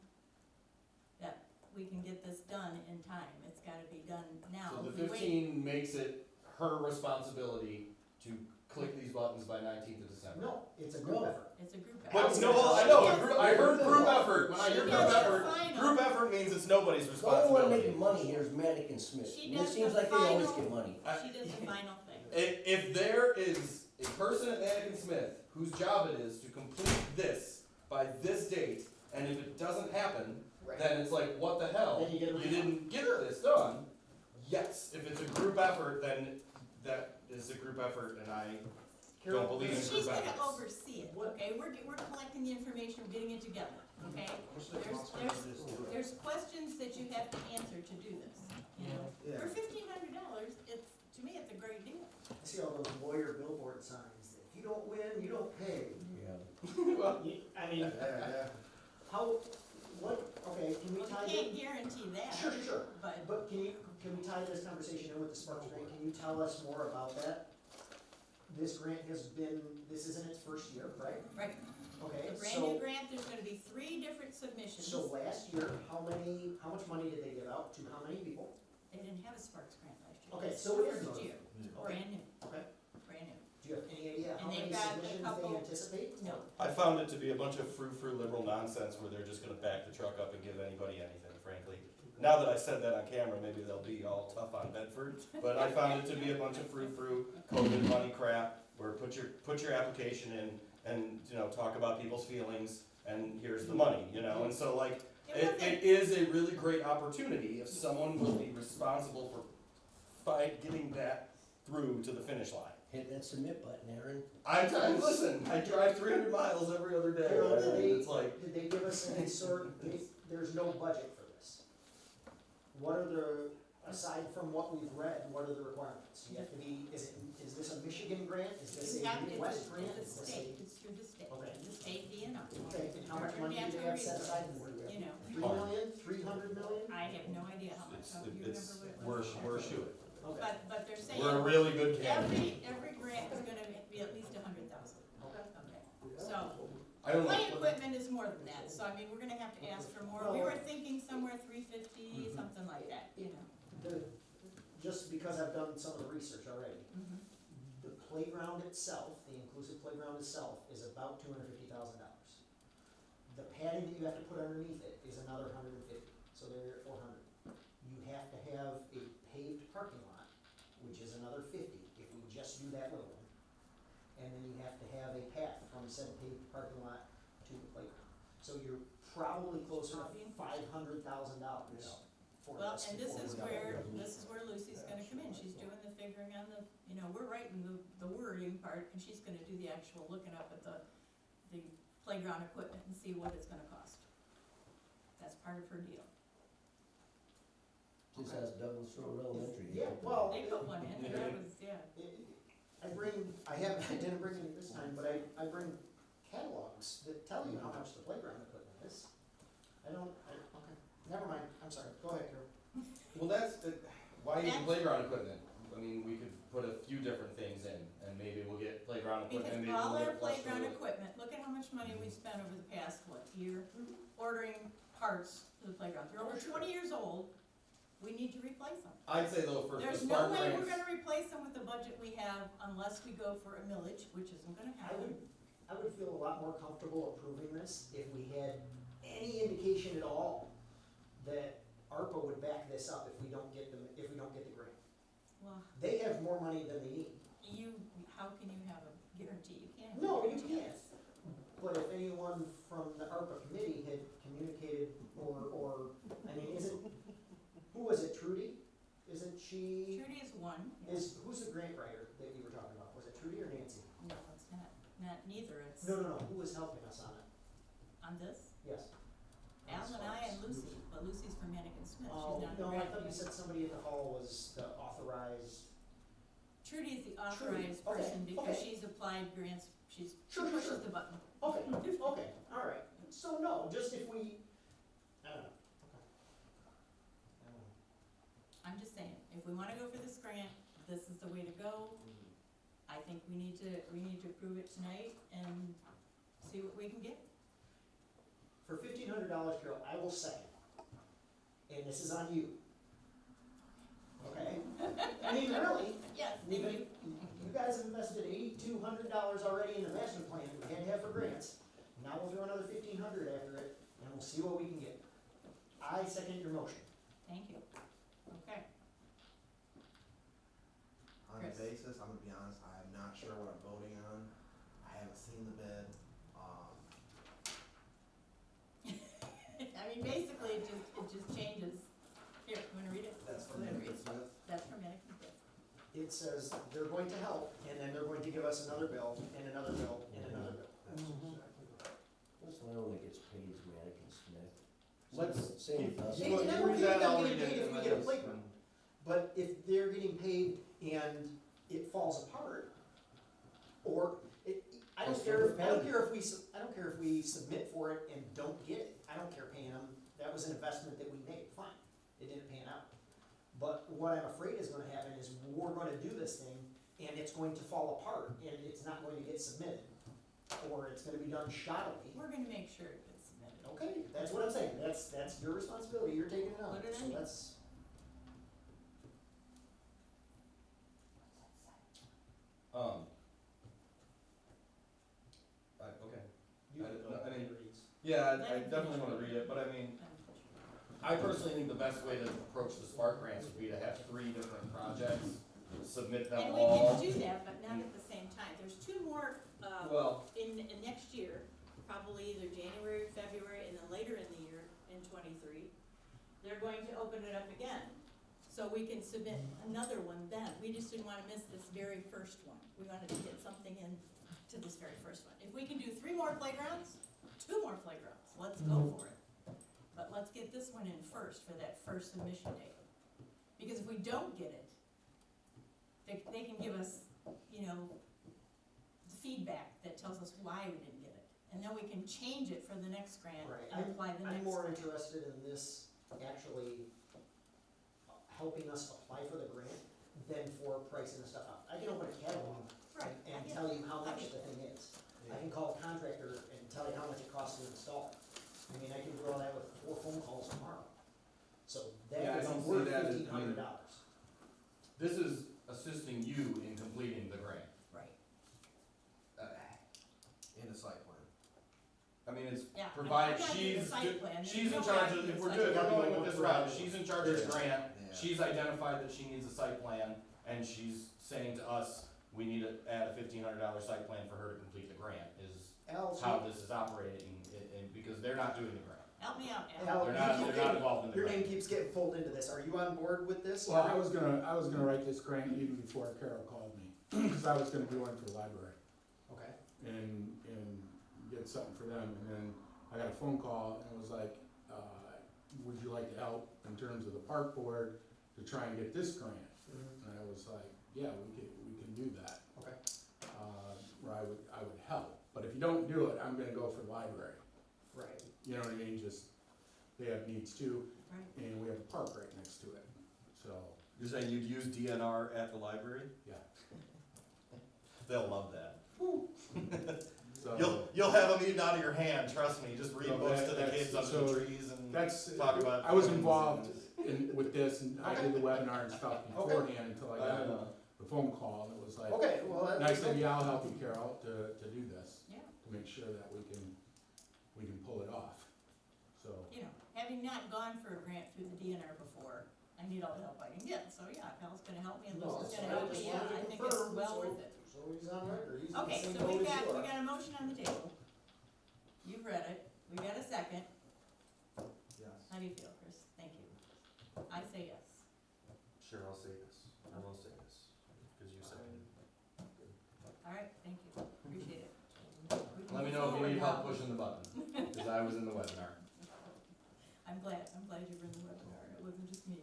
that we can get this done in time. It's gotta be done now.
so the
If we wait-
15 makes it her responsibility to click these buttons by 19th of December.
No, it's a group
No.
effort.
It's a group
But
effort.
no, I know, I heard group effort, when I
She
hear group
does the
effort,
final.
group effort means it's nobody's
The only one
responsibility.
making money here is Manick and Smith.
She
And it
does
seems
the
like they always
final-
get money.
She does the final thing.
If there is a person at Manick and Smith whose job it is to complete this by this date, and if it doesn't happen,
Right.
then it's like, what the hell?
Then you get a refund.
didn't get this done. Yes, if it's a group effort, then that is a group effort, and I
Carol,
don't believe in
She's
group
gonna
efforts.
oversee it, okay? We're collecting the information, we're getting it together, okay? There's questions that you have to answer to do this, you know?
Yeah.
For $1,500, it's, to me, it's a great deal.
I see all those lawyer billboard signs that if you don't win, you don't pay.
Yeah.
Well,
I mean,
Yeah.
how, what, okay, can we
Well,
tie
you
it?
can't guarantee that.
Sure, sure, sure.
But,
But can we tie this conversation in with the Sparks grant? Can you tell us more about that? This grant has been, this isn't its first year, right?
right,
Okay,
a brand new
so,
grant, there's gonna be 3 different submissions.
so last year, how much money did they give out to how many people?
They didn't have a Sparks grant last year.
Okay,
This
so it
the
is
first
new.
year,
Okay,
brand new,
okay.
brand new.
Do you have any idea how
And they've
many
got a
submissions
couple-
they anticipate?
No,
I found it to be a bunch of frou-frou liberal nonsense where they're just gonna back the truck up and give anybody anything, frankly. Now that I said that on camera, maybe they'll be all tough on Bedford, but I found it to be a bunch of frou-frou COVID money crap, where put your application in and, you know, talk about people's feelings, and here's the money, you know, and so like, it is a really great opportunity if someone will be responsible for getting that through to the finish line.
Hit that submit button, Aaron.
Listen, I drive 300 miles every other day,
Carol,
and it's like,
did they give us any there's no budget for this. What are the, aside from what we've read, what are the requirements? You have to be, is this a Michigan grant? Is this
you
a
have,
Midwest grant?
it's
Is
the
this
state, it's through the state,
Okay.
the state DNR.
Okay, and how much money do they have set aside for it?
You know,
3 million, 300 million?
I have no idea how much, do you remember what it was?
we're shooting.
Okay,
But they're saying.
We're a really good candidate.
Every grant is gonna be at least 100,000,
okay.
okay? So,
I don't
play
know.
equipment is more than that, so I mean, we're gonna have to ask for more. We were thinking somewhere 350, something like that, you know?
Just because I've done some of the research already,
Mhm.
the playground itself, the inclusive playground itself, is about $250,000. The padding that you have to put underneath it is another 150, so they're at 400. You have to have a paved parking lot, which is another 50, if we just do that little one. And then you have to have a path from said paved parking lot to the playground. So you're probably closer to $500,000 for
Well,
this.
and this
before
is
we're done.
where Lucy's gonna come in. She's doing the figuring on the, you know, we're writing the wording part, and she's gonna do the actual looking up at the playground equipment and see what it's gonna cost. That's part of her deal.
Just as Douglas Road Elementary.
Yeah, well,
They put one in, and that was, yeah.
I didn't bring any this time, but I bring catalogs that tell you how much the playground equipment is. Okay, never mind, I'm sorry, go ahead, Carol.
Well, why even playground equipment? I mean, we could put a few different things in, and maybe we'll get playground equipment, and
Because
maybe
all
we'll
our
get flush
playground
toilet.
equipment, look at how much money we spent over the past, year, ordering parts for the playground. They're over 20 years old, we need to replace them.
I'd say though, for
There's
spark
no way we're
grants,
gonna replace them with the budget we have unless we go for a millage, which isn't gonna happen.
I would feel a lot more comfortable approving this if we had any indication at all that ARPA would back this up if we don't get the grant.
Well,
They have more money than they need.
how can you have a guarantee? You can't have a
No, you
guarantee.
can't. But if anyone from the ARPA committee had communicated, who was it, Trudy? Isn't she,
Trudy is one. Yeah.
who's the grant writer that you were talking about? Was it Trudy or Nancy?
No, it's not neither, it's
No, who was helping us on it?
on this.
Yes.
Al and I and Lucy, but Lucy's from Hennigan Smith,
Oh,
she's not the
no, I
grant
thought you
writer.
said somebody in the hall was the authorized.
Trudy is the authorized
Okay,
person because
okay.
she's applied grants, she
Sure,
pushes
sure.
the button.
Okay, okay, all right. So no, just if we, I don't know. Okay. I don't know.
I'm just saying, if we wanna go for this grant, this is the way to go. I think we need to approve it tonight and see what we can get.
For $1,500, Carol, I will second. And this is on you. Okay? I mean, really,
Yes,
we've
thank
been,
you.
you guys have invested $8,200 already in the master plan we had to have for grants. Now we'll throw another $1,500 after it, and we'll see what we can get. I second your motion.
Thank you. Okay,
On the
Chris.
basis, I'm gonna be honest, I'm not sure what I'm voting on. I haven't seen the bid.
it says they're going to help, and then they're going to give us another bill, and another bill, and another bill.
That's exactly right.
That's the only one that gets paid is Madigan Smith.
Let's
Same
keep-
with us.
Hey,
you
and I'm
read
okay
that,
with them
I'll
getting
read it,
paid if
and
we
then
get a
it's-
playground. But if they're getting paid and it falls apart, or I don't care if, I don't care if we submit for it and don't get it. I don't care paying them. That was an investment that we made, fine. It didn't pan out. But what I'm afraid is gonna happen is we're gonna do this thing and it's going to fall apart and it's not going to get submitted. Or it's gonna be done shoddily.
We're gonna make sure it gets submitted.
Okay, that's what I'm saying. That's your responsibility. You're taking it on.
Put it
So
in.
that's,
Okay.
you
I-
can go
no, I
with
mean-
it reads.
Yeah, I definitely wanna read it, but I mean, I personally think the best way to approach the Spark grants would be to have 3 different projects, submit them
And
all.
we can do that, but not at the same time. There's 2 more,
Well,
in next year, probably either January, February, and then later in the year, in 23, they're going to open it up again. So we can submit another one then. We just didn't wanna miss this very first one. We wanted to get something in to this very first one. If we can do 3 more playgrounds, 2 more playgrounds, let's go for it. But let's get this one in first for that first submission date. Because if we don't get it, they can give us, you know, feedback that tells us why we didn't get it. And then we can change it for the next grant
Right,
and apply the next.
I'm more
grant.
interested in this actually helping us apply for the grant than for pricing the stuff out. I can open a catalog
Right,
and
I
tell
get
you how
I
much
get
the thing is. I can call a contractor and tell you how much it costs to install. I mean, I can do all that with 4 phone calls tomorrow. So
Yeah, I
that
don't
is
see
worth
that as- I mean-
$1,500.
this is assisting you in completing the grant.
Right,
Uh,
In the site plan.
I mean, it's
yeah.
provided
I'm not doing the
she's,
site plan. There's
she's in
no way
charge
I
of,
can do
if
a
we're
site
doing, if
plan.
we're going with this route,
Yeah.
she's in charge of the grant.
Yeah.
She's identified that she needs a site plan, and she's saying to us, we need to add a $1,500 site plan for her to complete the grant, is
Al,
how this is operating, and because they're not doing the grant.
Help me out,
Al,
Al.
They're not involved in the
your name
grant.
keeps getting pulled into this. Are you on board with this?
Well, I was gonna write this grant even before Carol called me, cause I was gonna do one for the library
Okay.
and get something for them, and then I got a phone call and it was like, would you like to help in terms of the park board to try and get this grant? And I was like, yeah, we can do that.
Okay.
Or I would help, but if you don't do it, I'm gonna go for the library.
Right.
You know what I mean, just, they have needs too,
Right.
and we have a park right next to it, so,
You're saying you'd use DNR at the library?
yeah.
They'll love that.
So,
You'll have them eating out of your hand, trust me, just read
No,
books to the
that's-
kids under the
so
trees and
that's,
talk about.
I was
things
involved
and-
with this, and I did the webinar and stuff beforehand until I
I
got
know.
the phone call, and it was like,
Okay, well,
and I said, yeah, I'll help you, Carol, to do this,
Yeah,
to make sure that we can pull it off, so.
you know, having not gone for a grant through the DNR before, I need all the help I can get. So yeah, if Al's gonna help me and
No,
Lisa's
that's
gonna
fine.
help
Just
me, yeah,
wanted to
I think it's
confirm,
well
so-
worth it.
So he's on record. He's in the
Okay,
same
so
boat
we
as
got,
you
we
are.
got a motion on the table. You've read it, we got a second.
Yes.
How do you feel, Chris? Thank you. I say yes.
Sure, I'll say this, I will say this, because you seconded.
All right, thank you, appreciate it. We can
Let me
move
know if you
forward
need help
now.
pushing the button, because I was in the webinar.
I'm glad you were in the webinar, it wasn't just me.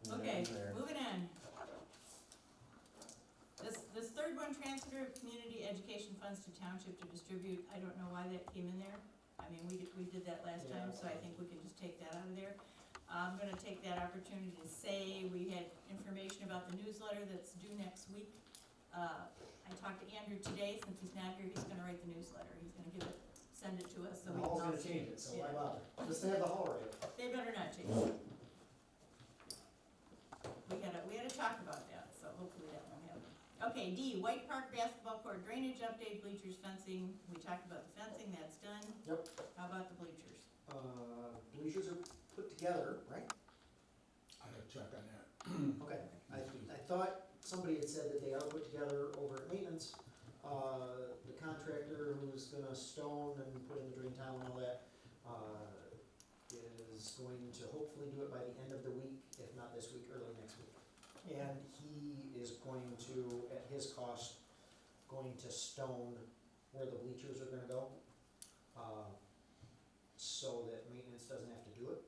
Okay,
There.
moving on. This third one, transfer of community education funds to township to distribute, I don't know why that came in there. I mean, we did that last time, so I think we can just take that out of there. I'm gonna take that opportunity to say, we had information about the newsletter that's due next week. I talked to Andrew today, since he's not here, he's gonna write the newsletter, he's gonna send it to us, so
The
we can
hall's
all
gonna
see
change it, so why
Yeah.
bother? Just to have the hall right.
They better not change it. We had a talk about that, so hopefully that won't happen. Okay, D, White Park basketball court drainage update, bleachers, fencing, we talked about the fencing, that's done.
Yep.
How about the bleachers?
Bleachers are put together, right?
I gotta check on that.
Okay. I thought somebody had said that they are put together over at maintenance. The contractor who's gonna stone and put in the drain tile and all that, is going to hopefully do it by the end of the week, if not this week, early next week. And he is going to, at his cost, going to stone where the bleachers are gonna go. So that maintenance doesn't have to do it,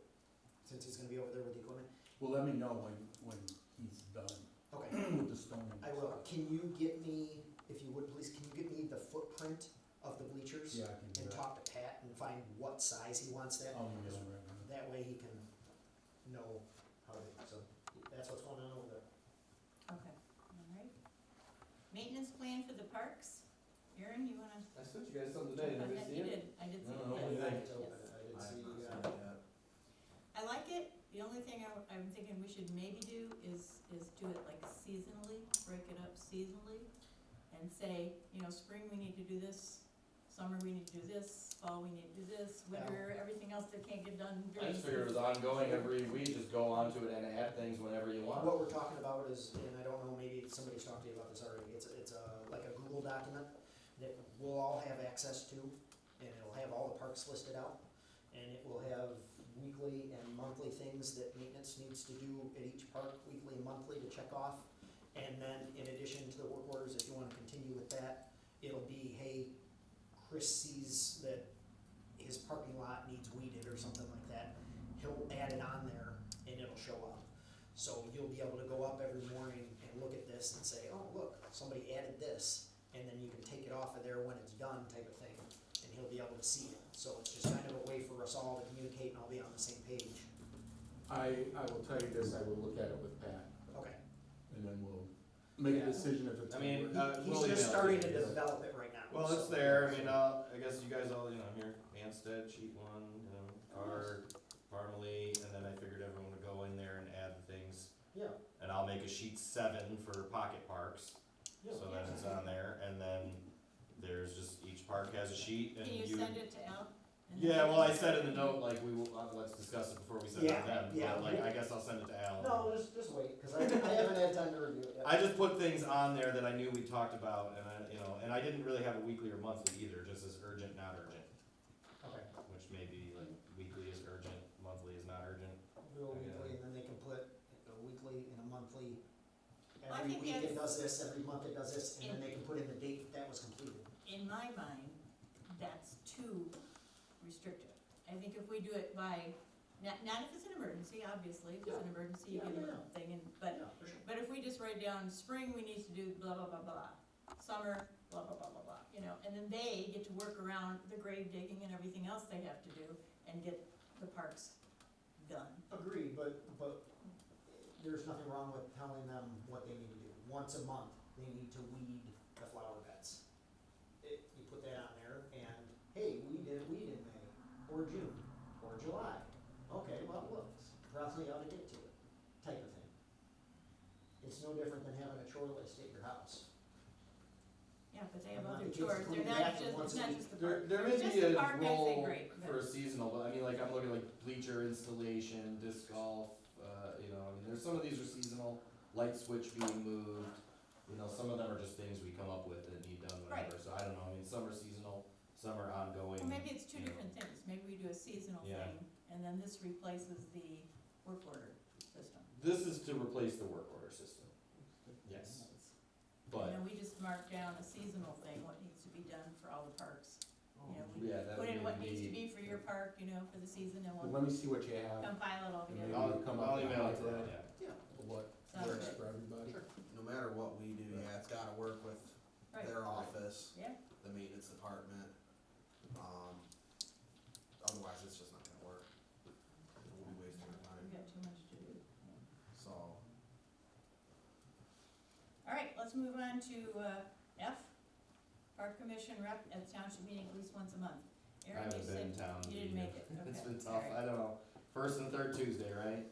since he's gonna be over there with the equipment.
Well, let me know when he's done
Okay,
with the stone.
I will. Can you get me, if you would please, can you get me the footprint of the bleachers?
Yeah, I can do
And
that.
talk to Pat and find what size he wants that.
I'll email him right now.
That way he can know how to, so that's what's going on over there.
Okay, all right. Maintenance plan for the parks. Aaron, you wanna?
I sent you guys something today, did you see
You
it?
did, I did see
No,
it,
what do you
yes,
think?
yes.
I did
I have
see,
not seen it yet.
I like it, the only thing I'm thinking we should maybe do is do it like seasonally, break it up seasonally, and say, you know, spring we need to do this, summer we need to do this, fall we need to do this, winter, everything else that can't get done
I
during.
just figured it was ongoing every week, just go onto it and add things whenever you want.
what we're talking about is, and I don't know, maybe somebody's talked to you about this already, it's like a Google document that we'll all have access to, and it'll have all the parks listed out, and it will have weekly and monthly things that maintenance needs to do at each park, weekly and monthly to check off. And then in addition to the work orders, if you wanna continue with that, it'll be, hey, Chris sees that his parking lot needs weeded or something like that, he'll add it on there and it'll show up. So you'll be able to go up every morning and look at this and say, oh, look, somebody added this, and then you can take it off of there when it's done type of thing, and he'll be able to see it. So it's just kind of a way for us all to communicate and all be on the same page.
I will tell you this, I will look at it with Pat,
Okay.
and then we'll make a
Yeah.
decision if it's.
I mean,
gonna work.
He's
we'll
just
email
starting
you
to
guys.
develop it right now.
Well, it's
so-
there, I mean, I guess you guys all, you know, here, Anstead, sheet one, you know, Carr, Parmalee, and then I figured everyone would go in there and add the things.
Yeah,
And I'll make a sheet 7 for pocket parks,
yeah.
so that it's on there, and then there's just, each park has a sheet, and
Can you send it to Al? And then
Yeah,
we
well, I
can-
said in the note, like, we will, let's discuss it before we send it to them,
Yeah,
but like,
yeah.
I guess I'll send it to Al.
No, just wait, cause I haven't had time to review it yet.
I just put things on there that I knew we talked about, and I, you know, and I didn't really have a weekly or monthly either, just as urgent, not urgent,
Okay,
which may be like, weekly is urgent, monthly is not urgent.
do a
Okay.
weekly, and then they can put a weekly and a monthly.
Well, I
Every
think
week it
that's-
does this, every month it does this, and then they can put in the date that was completed.
In my mind, that's too restrictive. I think if we do it by, not if it's an emergency, obviously, if it's an emergency, you
Yeah,
give
yeah,
them a thing, and, but
Yeah, for sure.
But if we just write down, spring, we need to do blah, blah, blah, blah, summer, blah, blah, blah, blah, blah, you know, and then they get to work around the grave digging and everything else they have to do and get the parks done.
Agreed, but there's nothing wrong with telling them what they need to do. Once a month, they need to weed the flower beds. You put that on there, and, hey, we did weed in May, or June, or July. Okay, well, look, probably ought to get to it, type of thing. It's no different than having a chore list at your house.
Yeah, but they have
I want
other
the kids to
chores,
clean
they're
the
not
bathroom
just,
once
it's
a
not
week.
just the
There,
park.
there
If
may
it's just
be
the
a
park, I'd say
role
great,
for a
but-
seasonal, but I mean, like, I'm looking like bleacher installation, disc golf, you know, I mean, there's, some of these are seasonal, light switch being moved. You know, some of them are just things we come up with that need done whenever, so I don't know, I mean, some are seasonal, some are ongoing.
Well, maybe it's two
you know.
different things, maybe we do a seasonal
Yeah.
thing, and then this replaces the work order system.
This is to replace the work order system, yes,
And
but,
then we just mark down a seasonal thing, what needs to be done for all the parks. You know, we
yeah, that
put
would
in what needs to
be.
be for your park, you know, for the season, and
Well,
we'll
let me see what you have,
compile it all
and
together.
maybe we'll come up
I'll
with
email
an
it to
idea
that, yeah.
Yeah.
of what
Sounds
works
good.
for everybody.
No matter what we do, yeah, it's gotta work with
Right.
their office,
Yeah,
the maintenance department. Otherwise, it's just not gonna work. We'll be wasting our
we've
time,
got too much to do.
so.
All right, let's move on to, F, Park Commission rep at the township meeting at least once a month.
I
Aaron, you
haven't been in
said
town.
you didn't make it, okay.
It's been
all
tough,
right.
I don't know, first and third Tuesday, right?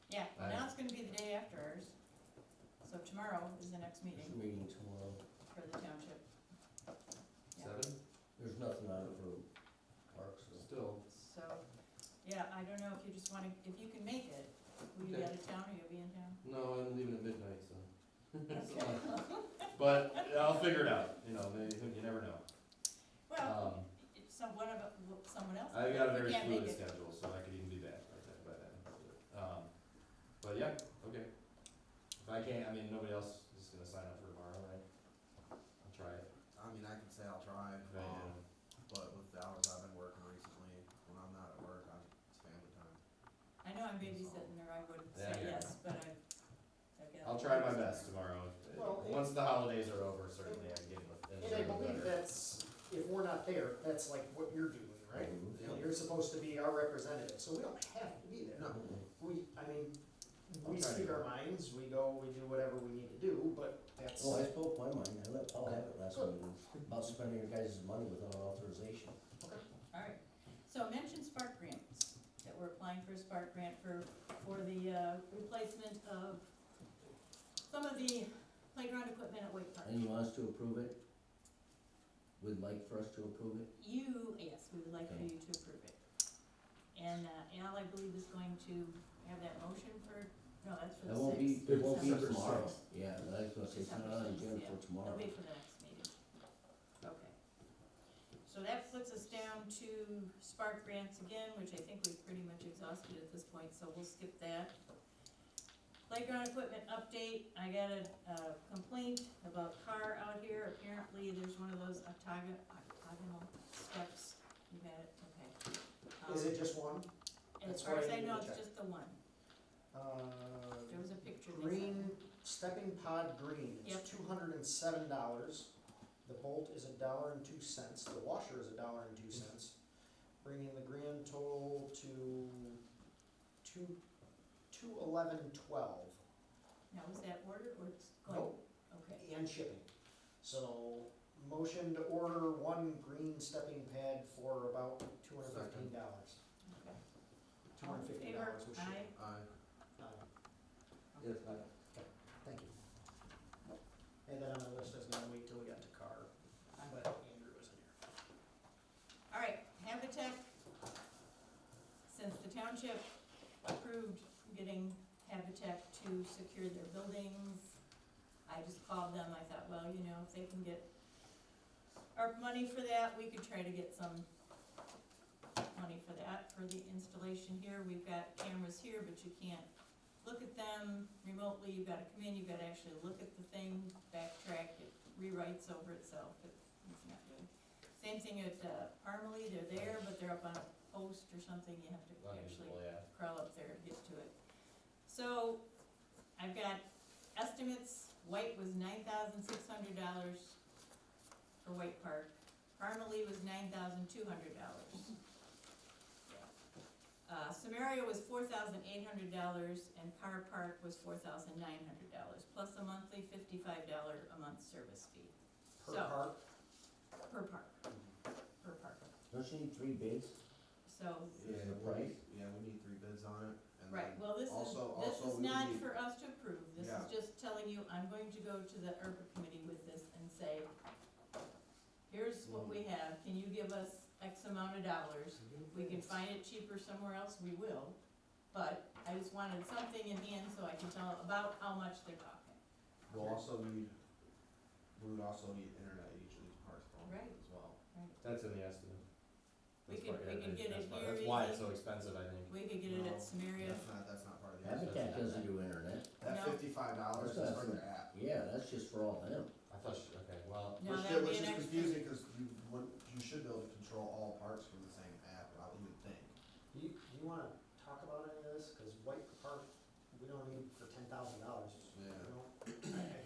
Yeah, well,
I-
now it's gonna be the day after ours, so tomorrow is the next
There's a
meeting
meeting tomorrow.
for the township. Yeah.
7?
There's nothing on it for parks, so.
Still,
So, yeah, I don't know if you just wanna, if you can make it, will you be
Okay.
out of town or you'll be in town?
no, I'm leaving at midnight, so.
Okay.
But I'll figure it out, you know, maybe, you never know.
Well, it's someone else.
I got a
If you
very
can't make
fluid
it.
schedule, so I could even be back by then. But yeah, okay. If I I can't, I mean, nobody else is gonna sign up for tomorrow, right? I'll try it.
I mean, I can say I'll try,
Right, yeah.
but with the hours I've been working recently, when I'm not at work, it's family time.
I know I'm babysitting or I would
Yeah,
say
yeah.
yes, but I got.
I'll try my best tomorrow.
Well,
Once the holidays are over, certainly I can get with.
And I believe that's, if we're not there, that's like what you're doing, right?
Mhm.
You know, you're supposed to be our representative, so we don't have to be there.
No,
We, I mean,
I'll
we
try to
speak
go.
our minds, we go, we do whatever we need to do, but that's.
Oh, I spoke my mind, I let Paul have it last meeting, about spending your guys' money without authorization.
All right, so mention Spark grants, that we're applying for a Spark grant for the replacement of some of the playground equipment at Wake Park.
And you want us to approve it? Would like for us to approve it?
Yes, we would like for you to approve it. And Al, I believe, is going to have that motion for, no, that's for the
That won't
sixth.
be, it won't be
December
tomorrow,
6th.
yeah, I was gonna say it's not
December
on the
6th,
agenda
yeah.
for tomorrow.
It'll be for the next meeting. Okay. So that puts us down to Spark grants again, which I think we've pretty much exhausted at this point, so we'll skip that. Playground equipment update, I got a complaint about car out here, apparently there's one of those octagonal steps, you got it, okay.
Is it just one?
As
That's
far
what
as
I
I
need
know,
to
it's
check.
just the one, there was a picture they sent
Green,
me.
stepping pod green,
Yep.
it's $207. The bolt is $1.02, the washer is $1.02, bringing the grand total to $211.12.
Now, was that ordered or it's going?
Nope.
Okay,
And shipping. So, motion to order one green stepping pad for about $215.
okay. All in
$250
favor?
with
Aye.
shipping.
Yes,
Thank you. And then on the list, I was gonna wait till we got to car, but Andrew was in here.
All right, Habitat, since the township approved getting Habitat to secure their buildings, I just called them, I thought, well, you know, if they can get our money for that, we could try to get some money for that, for the installation here. We've got cameras here, but you can't look at them remotely, you've gotta come in, you've gotta actually look at the thing, backtrack, it rewrites over itself, it's not good. Same thing at Parmalee, they're there, but they're up on a post or something, you have to actually
Unusable, yeah.
crawl up there to get to it. So, I've got estimates, White was $9,600 for White Park, Parmalee was $9,200. Samaria was $4,800 and Car Park was $4,900, plus a monthly $55 a month service fee.
Per
So,
park,
per park, per park.
Don't you need 3 bids?
So,
yeah,
The price?
we need 3 bids on it, and
right,
then
well, this
also
is
we
not
need-
for us to approve, this is
Yeah.
just telling you, I'm going to go to the URBA committee with this and say, here's what we have, can you give us X amount of dollars? We can find it cheaper somewhere else, we will, but I just wanted something in hand so I can tell about how much they're talking.
we would also need internet at each of these parks going
Right.
as well.
That's in the estimate.
We
That's
could-
part-
we
yeah,
could get
that's
it
part-
here
That's why it's
easy.
so expensive, I think.
We could get it
No,
at Samaria,
That's not part of the estimate.
Habitat doesn't do internet.
That
No.
$55 is
That's
for
not-
their app.
Yeah, that's just for all them.
I thought, okay, well,
no,
Which,
that'd be
which
an
is
extra.
confusing, cause you should be able to control all parks from the same app, you would think.
you wanna talk about any of this, cause White Park, we don't need for $10,000.
Yeah.
I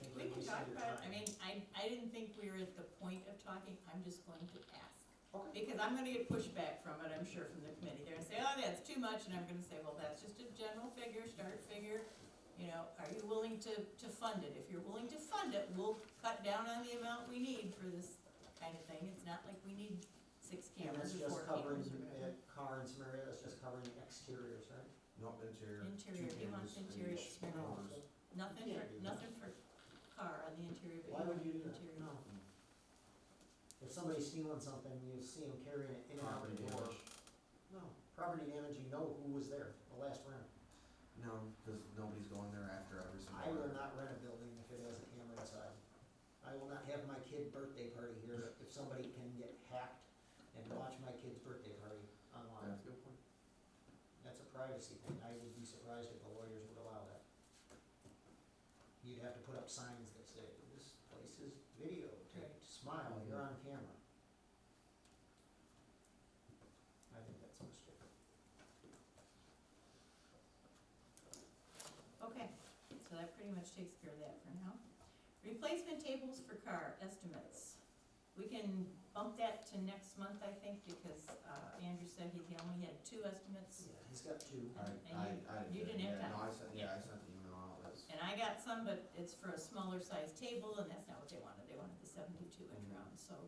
think
We can
waste
talk
your
about it, I
time.
mean, I didn't think we were at the point of talking, I'm just going to ask.
Okay.
Because I'm gonna get pushback from it, I'm sure, from the committee, they're gonna say, oh, that's too much, and I'm gonna say, well, that's just a general figure, start figure. You know, are you willing to fund it? If you're willing to fund it, we'll cut down on the amount we need for this kind of thing, it's not like we need 6
And
cameras
that's
or 4
just covering,
cameras or whatever.
at Car and Samaria, that's just covering the exteriors, right?
No, interior.
Interior,
2
he wants
cameras in
interior
each
exterior.
corners.
Nothing for car on the interior, but
Why
you
would
want
you do that?
interior.
No. If somebody's stealing something, you see them carrying it in and out
Property
the door.
damage.
No, property damage, you know who was there, the last renter.
No, cause nobody's going there after every single.
I will
one.
not rent a building if it has a camera inside. I will not have my kid birthday party here if somebody can get hacked and watch my kid's birthday party online.
That's a good point.
That's a privacy thing, I would be surprised if the lawyers would allow that. You up signs that say, this place is videotaped,
Right.
smile, you're on camera. I think that's a mistake.
Okay, so that pretty much takes care of that for now. Replacement tables for car estimates. We can bump that to next month, I think, because Andrew said he only had 2 estimates.
Yeah, he's got 2.
You didn't have time.
No, I sent the email out, that's.
And I got some, but it's for a smaller size table, and that's not what they wanted. They wanted the 72-inch round, so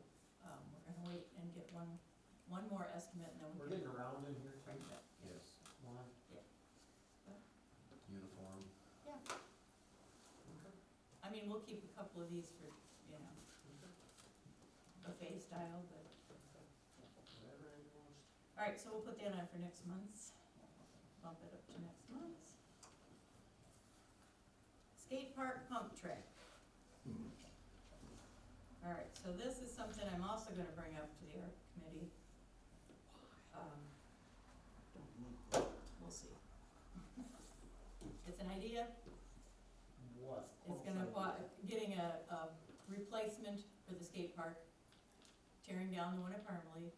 we're gonna wait and get one more estimate, and then
We're
we can.
getting around in here,
Right,
too.
Yes,
Why?
uniform.
yeah,
Okay.
I mean, we'll keep a couple of these for, you know, buffet style, but,
Whatever Andrew wants.
all right, so we'll put that on for next month's. Bump it up to next month's. Skate park pump track. All right, so this is something I'm also gonna bring up to the art committee. We'll see. It's an idea.
What?
It's gonna, getting a replacement for the skate park, tearing down the one at Parmalee,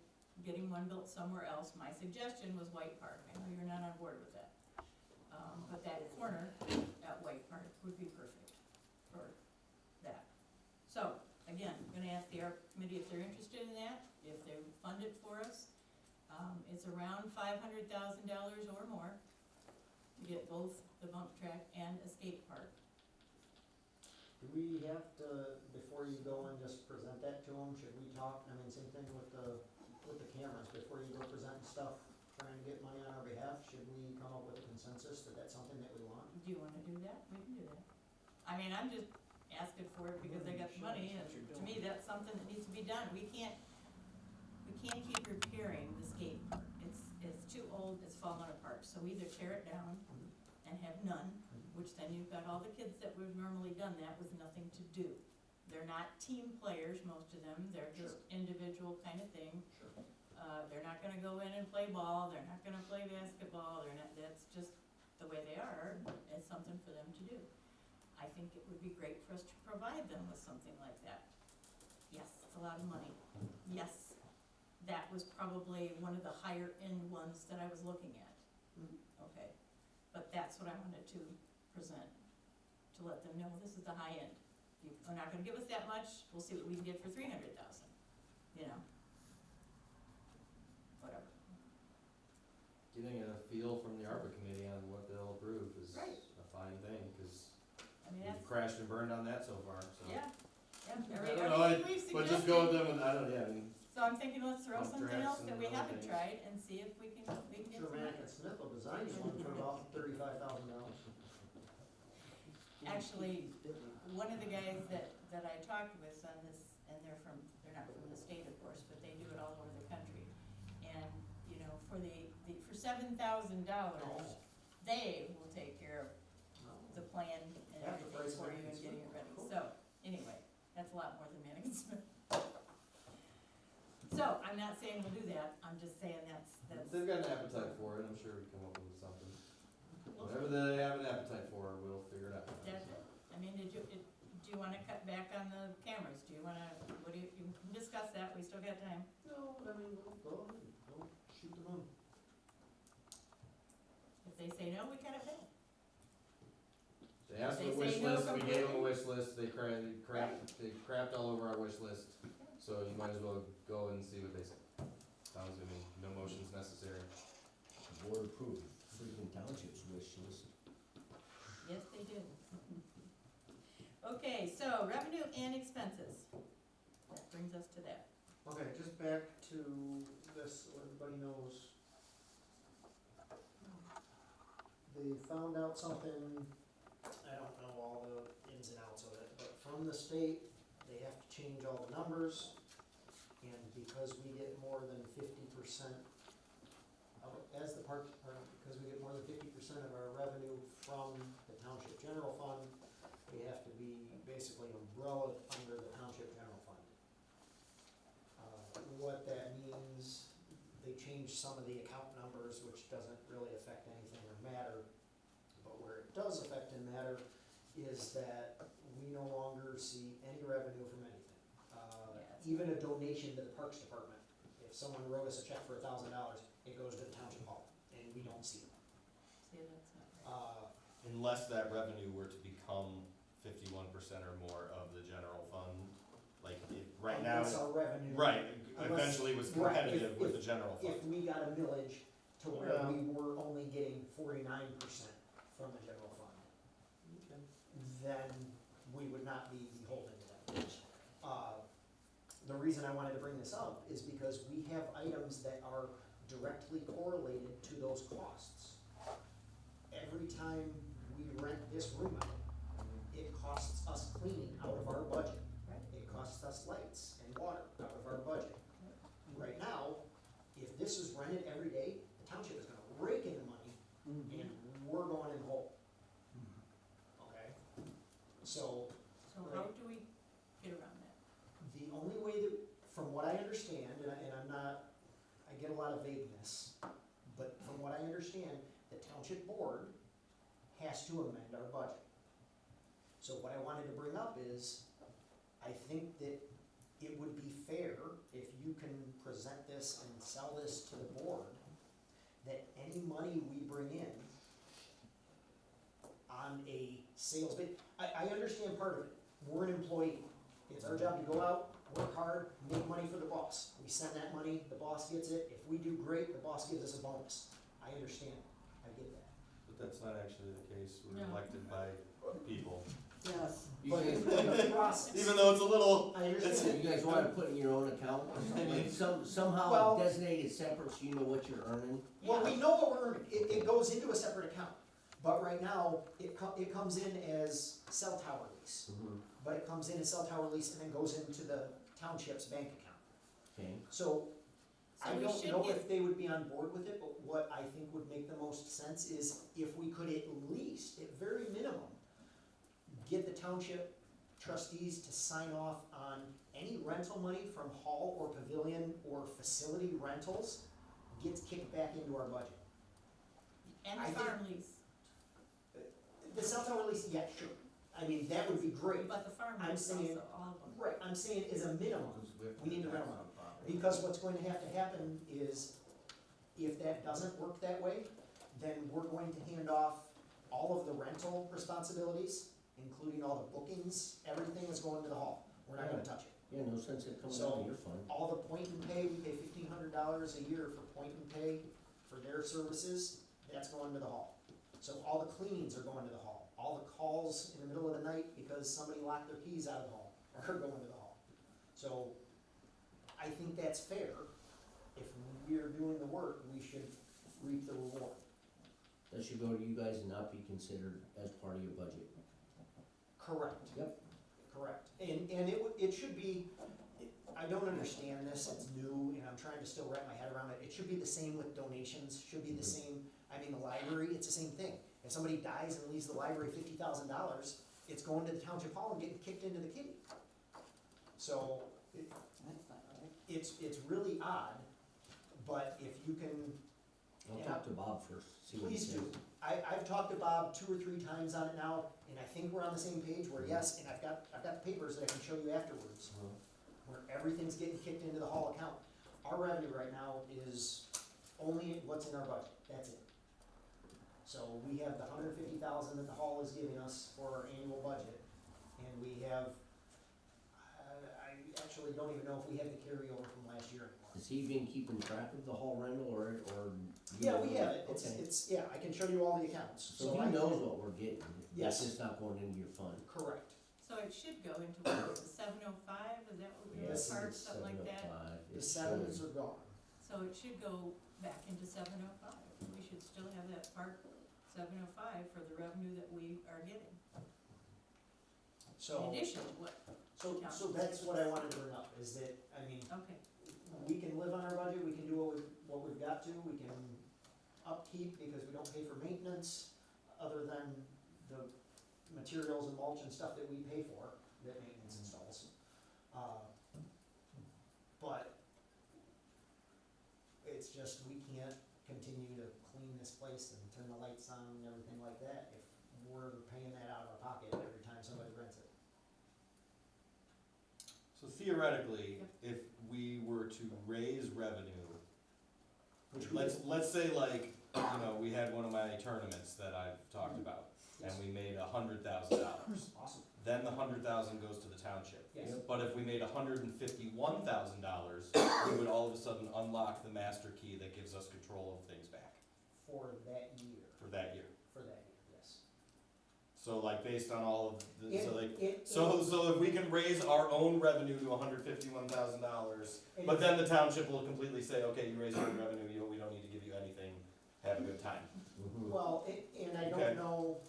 getting one built somewhere else. My suggestion was White Park. I know you're not on board with that. But that corner at White Park would be perfect for that. So, again, I'm gonna ask the art committee if they're interested in that, if they would fund it for us. It's around $500,000 or more to get both the bump track and a skate park.
Do we have to, before you go and just present that to them, should we talk, I mean, same thing with the cameras, before you go presenting stuff, trying to get money on our behalf, should we come up with a consensus that that's something that we want?
Do you wanna do that? We can do that. I mean, I'm just asking for it because I got the money, and to me, that's something that needs to be done. We can't keep repairing the skate park. It's too old, it's falling apart, so either tear it down and have none, which then you've got all the kids that would have normally done that with nothing to do. They're not team players, most of them, they're just individual kind of thing.
Sure.
They're not gonna go in and play ball, they're not gonna play basketball, that's just the way they are. It's something for them to do. I think it would be great for us to provide them with something like that. Yes, it's a lot of money. Yes, that was probably one of the higher end ones that I was looking at. Okay, but that's what I wanted to present, to let them know this is the high end. You're not gonna give us that much, we'll see what we can get for 300,000, you know? Whatever.
Getting a feel from the ARPA committee on what they'll approve is
Right.
a fine thing, cause
I mean,
we've
that's,
crashed and burned on that so far, so.
yeah,
I
everything
don't know,
we've
but just go with
suggested.
them, and I don't, yeah, I mean,
So I'm thinking, let's throw
Pump
something
tracks
else that
and
we
other
haven't
things.
tried and see if we can get
Sure,
some.
Mac and Smith will design you one for about $35,000.
Actually, one of the guys that I talked with on this, and they're not from the state, of course, but they do it all over the country. And, you know, for for $7,000, they will take care of the plan and
Half the
everything
price of
for you and
Mac and
getting it
Smith.
ready.
Cool.
So, anyway, that's a lot more than Mac and Smith. So, I'm not saying we'll do that, I'm just saying that's,
they've got an appetite for it, I'm sure we can come up with something.
we'll-
Whatever they have an appetite for, we'll figure it out.
that's it. I mean, do you wanna cut back on the cameras? Do you wanna, you can discuss that, we still got time.
No, I mean, go ahead, go shoot the moon.
If they say no, we cut it back.
They asked for
They
a wish
say no
list, we gave them a
completely.
wish list, they crapped all over our wish list, so you might as well go and see what they say. Sounds to me, no motions necessary.
The board approved Freedom Township's wish list.
Yes, they did. Okay, so revenue and expenses. That brings us to that.
Okay, just back to this, so everybody knows. They found out something, I don't know all the ins and outs of it, but from the state, they have to change all the numbers. And because we get more than 50% of, as the park department, because we get more than 50% of our revenue from the township general fund, we have to be basically umbrellaed under the township general fund. What that means, they changed some of the account numbers, which doesn't really affect anything or matter. But where it does affect and matter is that we we no longer see any revenue from anything.
Yeah, it's-
Even a donation to the Parks Department, if someone wrote us a check for $1,000, it goes to the township hall, and we don't see it.
See, that's not right.
Unless that revenue were to become 51% or more of the general fund, like if, right now,
It's our revenue.
right,
Unless-
eventually was
right,
competitive
if-
with the general
If
fund.
we got a millage to where
Yeah.
we were only getting 49% from the general fund, then we would not be beholden to that millage. The reason I wanted to bring this up is because we have items that are directly correlated to those costs. Every time we rent this room out, it costs us cleaning out of our budget.
Right.
It costs us lights and water out of our budget. Right now, if this is rented every day, the township is gonna rake in the money and we're going in whole. Okay? So
So how do we get around that?
the only way that, from what I understand, and I'm not, I get a lot of vagueness, but from what I understand, the township board has to amend our budget. So what I wanted to bring up is, I think that it would be fair if you can present this and sell this to the board, that any money we bring in on a sales bid, I understand part of it, we're an employee. It's our job to go out, work hard, make money for the boss. We send that money, the boss gets it. If we do great, the boss gives us a bonus. I understand, I get that.
But that's not actually the case, we're
No.
elected by people.
Yes.
You
But
guys-
in the process,
Even though it's a little,
I understand.
You guys wanna put in your own account or something, like somehow
Well-
designate it separate so you know what you're earning?
Well, we know what we're earning, it goes into a separate account, but right now, it comes in as cell tower lease.
Mhm.
But it comes in as cell tower lease and then goes into the township's bank account.
Okay,
So,
So
I
we
don't
should
know
get-
if they would be on board with it, but what I think would make the most sense is if we could at least, at very minimum, get the township trustees to sign off on any rental money from hall or pavilion or facility rentals gets kicked back into our budget.
And
I
the
think-
farm lease,
The cell tower lease, yeah, sure, I mean, that would be great.
but the farm
I'm
lease also,
saying-
all of them.
Right, I'm saying as a minimum,
Because
we need to
have
rent
tax
one.
on property.
because what's going to have to happen is, if that doesn't work that way, then we're going to hand off all of the rental responsibilities, including all the bookings, everything is going to the hall. We're not gonna touch it.
yeah, no sense in coming
So-
out of your fund.
All the point and pay, we pay $1,500 a year for point and pay for their services, that's going to the hall. So all the cleanings are going to the hall. All the calls in the middle of the night because somebody locked their keys out of the hall are going to the hall. So I think that's fair. If we're doing the work, we should reap the reward.
That should go to you guys and not be considered as part of your budget.
Correct.
Yep.
Correct. And it should be, I don't understand this, it's new, and I'm trying to still wrap my head around it. It should be the same with donations, should be the same, I mean, the library, it's the same thing. If somebody dies and leaves the library $50,000, it's going to the township hall and getting kicked into the kitty. So, it's really odd, but if you can,
I'll
Yeah.
talk to Bob first, see what he
please
says.
do. I've talked to Bob 2 or 3 times on it now, and I think we're on the same page where yes, and I've got the papers that I can show you afterwards,
Uh-huh.
where everything's getting kicked into the hall account. Our revenue right now is only what's in our budget, that's it. So we have the $150,000 that the hall is giving us for our annual budget, and we have, I actually don't even know if we have the carryover from last year anymore.
Has he been keeping track of the hall rental or?
Yeah, we have it, it's,
Okay.
yeah, I can show you all the accounts.
So
I
he knows
can-
what we're getting,
Yes.
it's just not going into your fund.
Correct.
So it should go into what, the 705, is that what we were,
Yes.
park, something like that?
705,
The
it
sevens
should.
are gone.
So it should go back into 705. We should still have that park 705 for the revenue that we are getting. In
So,
addition to what,
so that's what I wanted to bring up, is that, I mean,
okay,
we can live on our budget, we can do what we've got to, we can upkeep because we don't pay for maintenance, other than the materials and mulch and stuff that we pay for, that maintenance installs. But it's just, we can't continue to clean this place and turn the lights on and everything like that if we're paying that out of our pocket every time somebody rents it.
theoretically, if we were to raise revenue, let's say like, you know, we had one of my tournaments that I've talked about, and we made $100,000.
Awesome,
Then the 100,000 goes to the township.
yes.
But if we made $151,000, we would all of a sudden unlock the master key that gives us control of things back
For that year,
for that year.
yes.
So like based on all of the, so like,
It-
so if we can raise our own revenue to $151,000, but then the township will completely say, okay, you raised your own revenue, we don't need to give you anything, have a good time.
Mhm.
Well, and I
Okay.
don't know,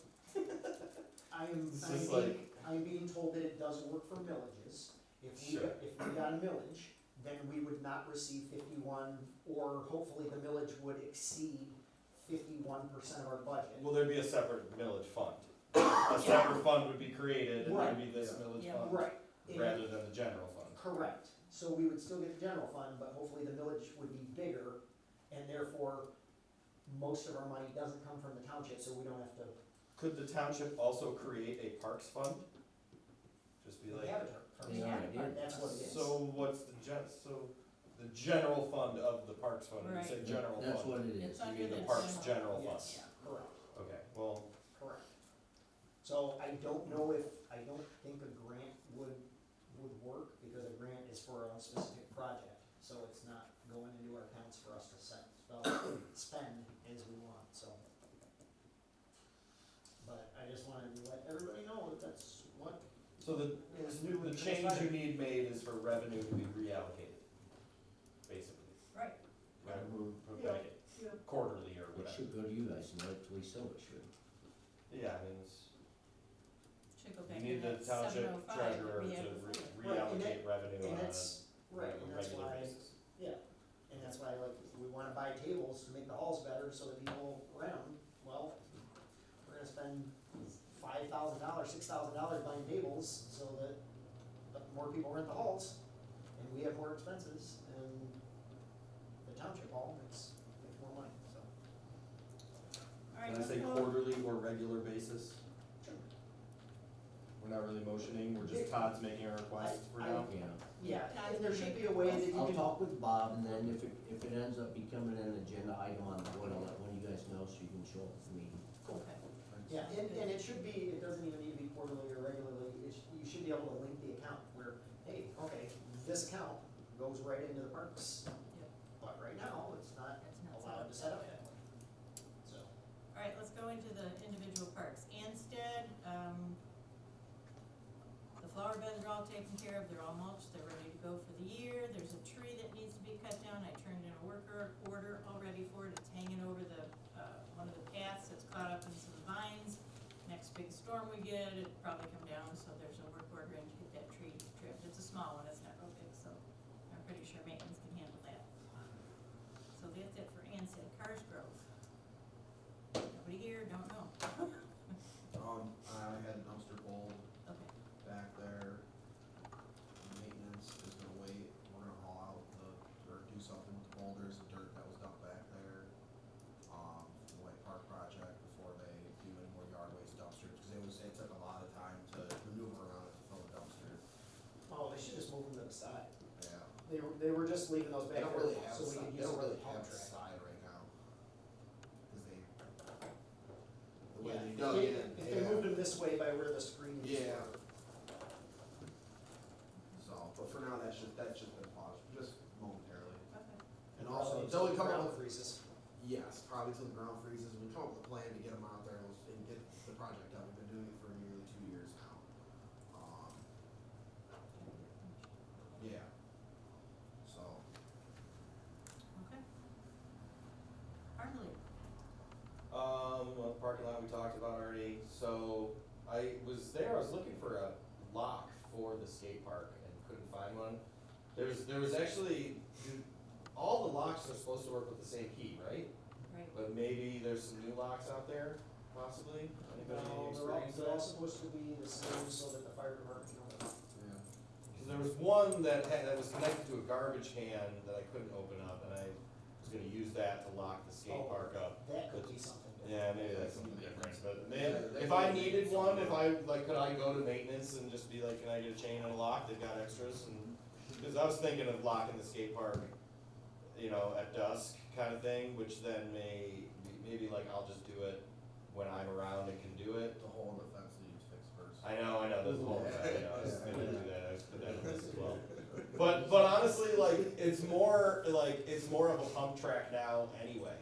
It's just like-
I'm being told that it does work for millages. If we,
Sure.
if we got a millage, then we would not receive 51, or hopefully the millage would exceed 51% of our budget.
Will there be a separate millage fund? A separate fund would be created and there'd be this millage
Yeah.
fund,
Right. And-
rather than the general fund.
Correct, so we would still get the general fund, but hopefully the millage would be bigger, and therefore, most of our money doesn't come from the township, so we don't have to,
Could the township also create a parks fund? Just be
we
like,
have it.
Yeah, I did.
That's what it is.
so what's the general fund of the parks fund, when you say
Right.
general fund?
That's what it is.
It's
You
under
mean
the
the parks general fund?
Yes, correct,
Okay, well,
correct. So I don't know if, I don't think a grant would work, because a grant is for a specific project, so it's not going into our accounts for us to spend as we want, so. But I just wanted to let everybody know that that's what
so the
is new
The
and
change you
transpired.
need made is for revenue to be reallocated, basically.
Right.
Right?
Yeah.
Like quarterly or
It
whatever.
should go to you guys, and rightfully so it should.
Yeah, I mean, it's,
Should go
you
back to
need the
that
township
705
treasurer
that we had
to
before.
reallocate revenue
And
on
that's,
a
right, and that's
regular
why,
basis.
yeah, and that's why, like, if we wanna buy tables to make the halls better so that people around, well, we're gonna spend $5,000, $6,000 buying tables so that more people rent the halls, and we have more expenses, and the township hall makes more money, so.
All right,
Can I
let's
say
go.
quarterly or regular basis?
Sure.
We're not really motioning, we're just Todd's making a request for now?
Yeah.
Yeah,
Todd's
and there
gonna
should
make
be a way that you
I'll
can.
talk with Bob, and then if it ends up becoming an agenda item on the board, I'll let one of you guys know so you can show up at the meeting.
Okay.
Yeah, and it should be, it doesn't even need to be quarterly or regularly, you should be able to link the account where, hey, okay, this account goes right into the parks.
Yep.
But right now, it's not
It's not
allowed to set up that way, so.
All right, let's go into the individual parks. Anstead, the flower beds are all taken care of, they're all mulched, they're ready to go for the year. There's a tree that needs to be cut down, I turned in a worker order already for it, it's hanging over the, one of the paths that's caught up in some vines. Next big storm we get, it'll probably come down, so there's a work order in to get that tree trimmed. It's a small one, it's not real big, so I'm pretty sure maintenance can handle that. So that's it for Anstead. Cars Grove. Nobody here, don't know.
I had a dumpster pulled
Okay,
back there. Maintenance is gonna wait, we're gonna haul out or do something with the boulders and dirt that was dumped back there. The White Park project before they do any more yard waste dumpsters, cause it took a lot of time to maneuver around it to fill the dumpster.
Oh, they should just move them to the side.
Yeah.
They were just leaving those
They
back
don't
there,
really have,
so we could
they
use
don't
it for
really
the pump
have the
track.
side right now. Cause they, the way
Yeah,
they
if
dug
they-
in,
If they moved them this way by where the screens
Yeah.
were.
So, but for now, that's just been paused, just momentarily.
okay.
And also,
Until
until we come up
ground
with,
freezes.
yes, probably till the ground freezes, we come up with a plan to get them out there and get the project done. We've been doing it for nearly 2 years now. Yeah. So,
Okay. Hardly.
Well, parking lot we talked about already, so I was there, I was looking for a lock for the skate park and couldn't find one. There was actually, all the locks are supposed to work with the same key, right?
Right.
But maybe there's some new locks out there, possibly? Anybody
No,
experience
they're all
that?
supposed to be the same so that the fire department knows.
yeah.
Cause there was one that was connected to a garbage can that I couldn't open up, and I was gonna use that to lock the skate
Oh.
park up.
That could be something different.
Yeah, maybe that's something different, but maybe,
Yeah,
if I needed one, if I, like, could I go to maintenance and just be like, can I get a chain and a lock, they've got extras, and because I was thinking of locking the skate park, you know, at dusk kind of thing, which then maybe like I'll just do it when I'm around and can do it.
The hole in the fence needs fixed first.
I know, there's a whole, I know, I was gonna do that, I was put that on this as well. But honestly, like, it's more of a pump track now anyway.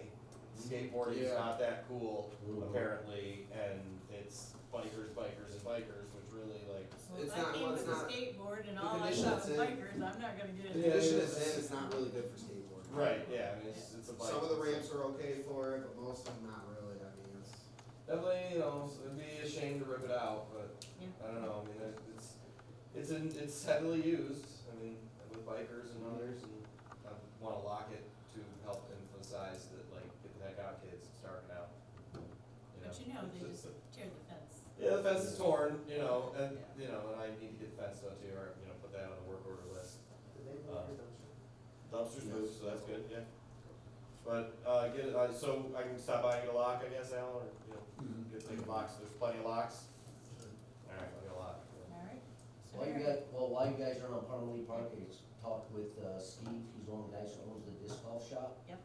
Skateboarding is
Yeah.
not that cool,
Mhm.
apparently, and it's bikers, which really like,
Well,
It's
if I
not-
came
well,
with
it's
a
not-
skateboard and
the
all I
condition
saw
it's
was
in-
bikers, I'm not gonna get
The
it.
Yeah,
condition
it's-
it's in, it's not really good for skateboarding.
right, yeah, I mean, it's a bike.
Some of the ramps are okay for it, but most of them not really, I mean, it's.
Definitely, you know, it'd be a shame to rip it out, but
Yeah.
I don't know, I mean, it's heavily used, I mean, with bikers and others, and I wanna lock it to help emphasize that, like, get the heck out, kids, it's dark now.
But you know, they
It's-
just tear the fence.
Yeah, the fence is torn, you know, and,
Yeah.
you know, and I need to get the fence done too, or, you know, put that on the work order list.
Did they move your dumpster?
Dumpster's
Yes.
moved, so that's good, yeah. But, get it, so I can stop by and get a lock, I guess, Al, or, you know, get locks, there's plenty of locks? Alright, I'll get a lock.
Alright. So
While you
there-
while you guys are on Parmalee Park, I just talked with, Steve, he's one of the guys who owns the disc golf shop.
Yep.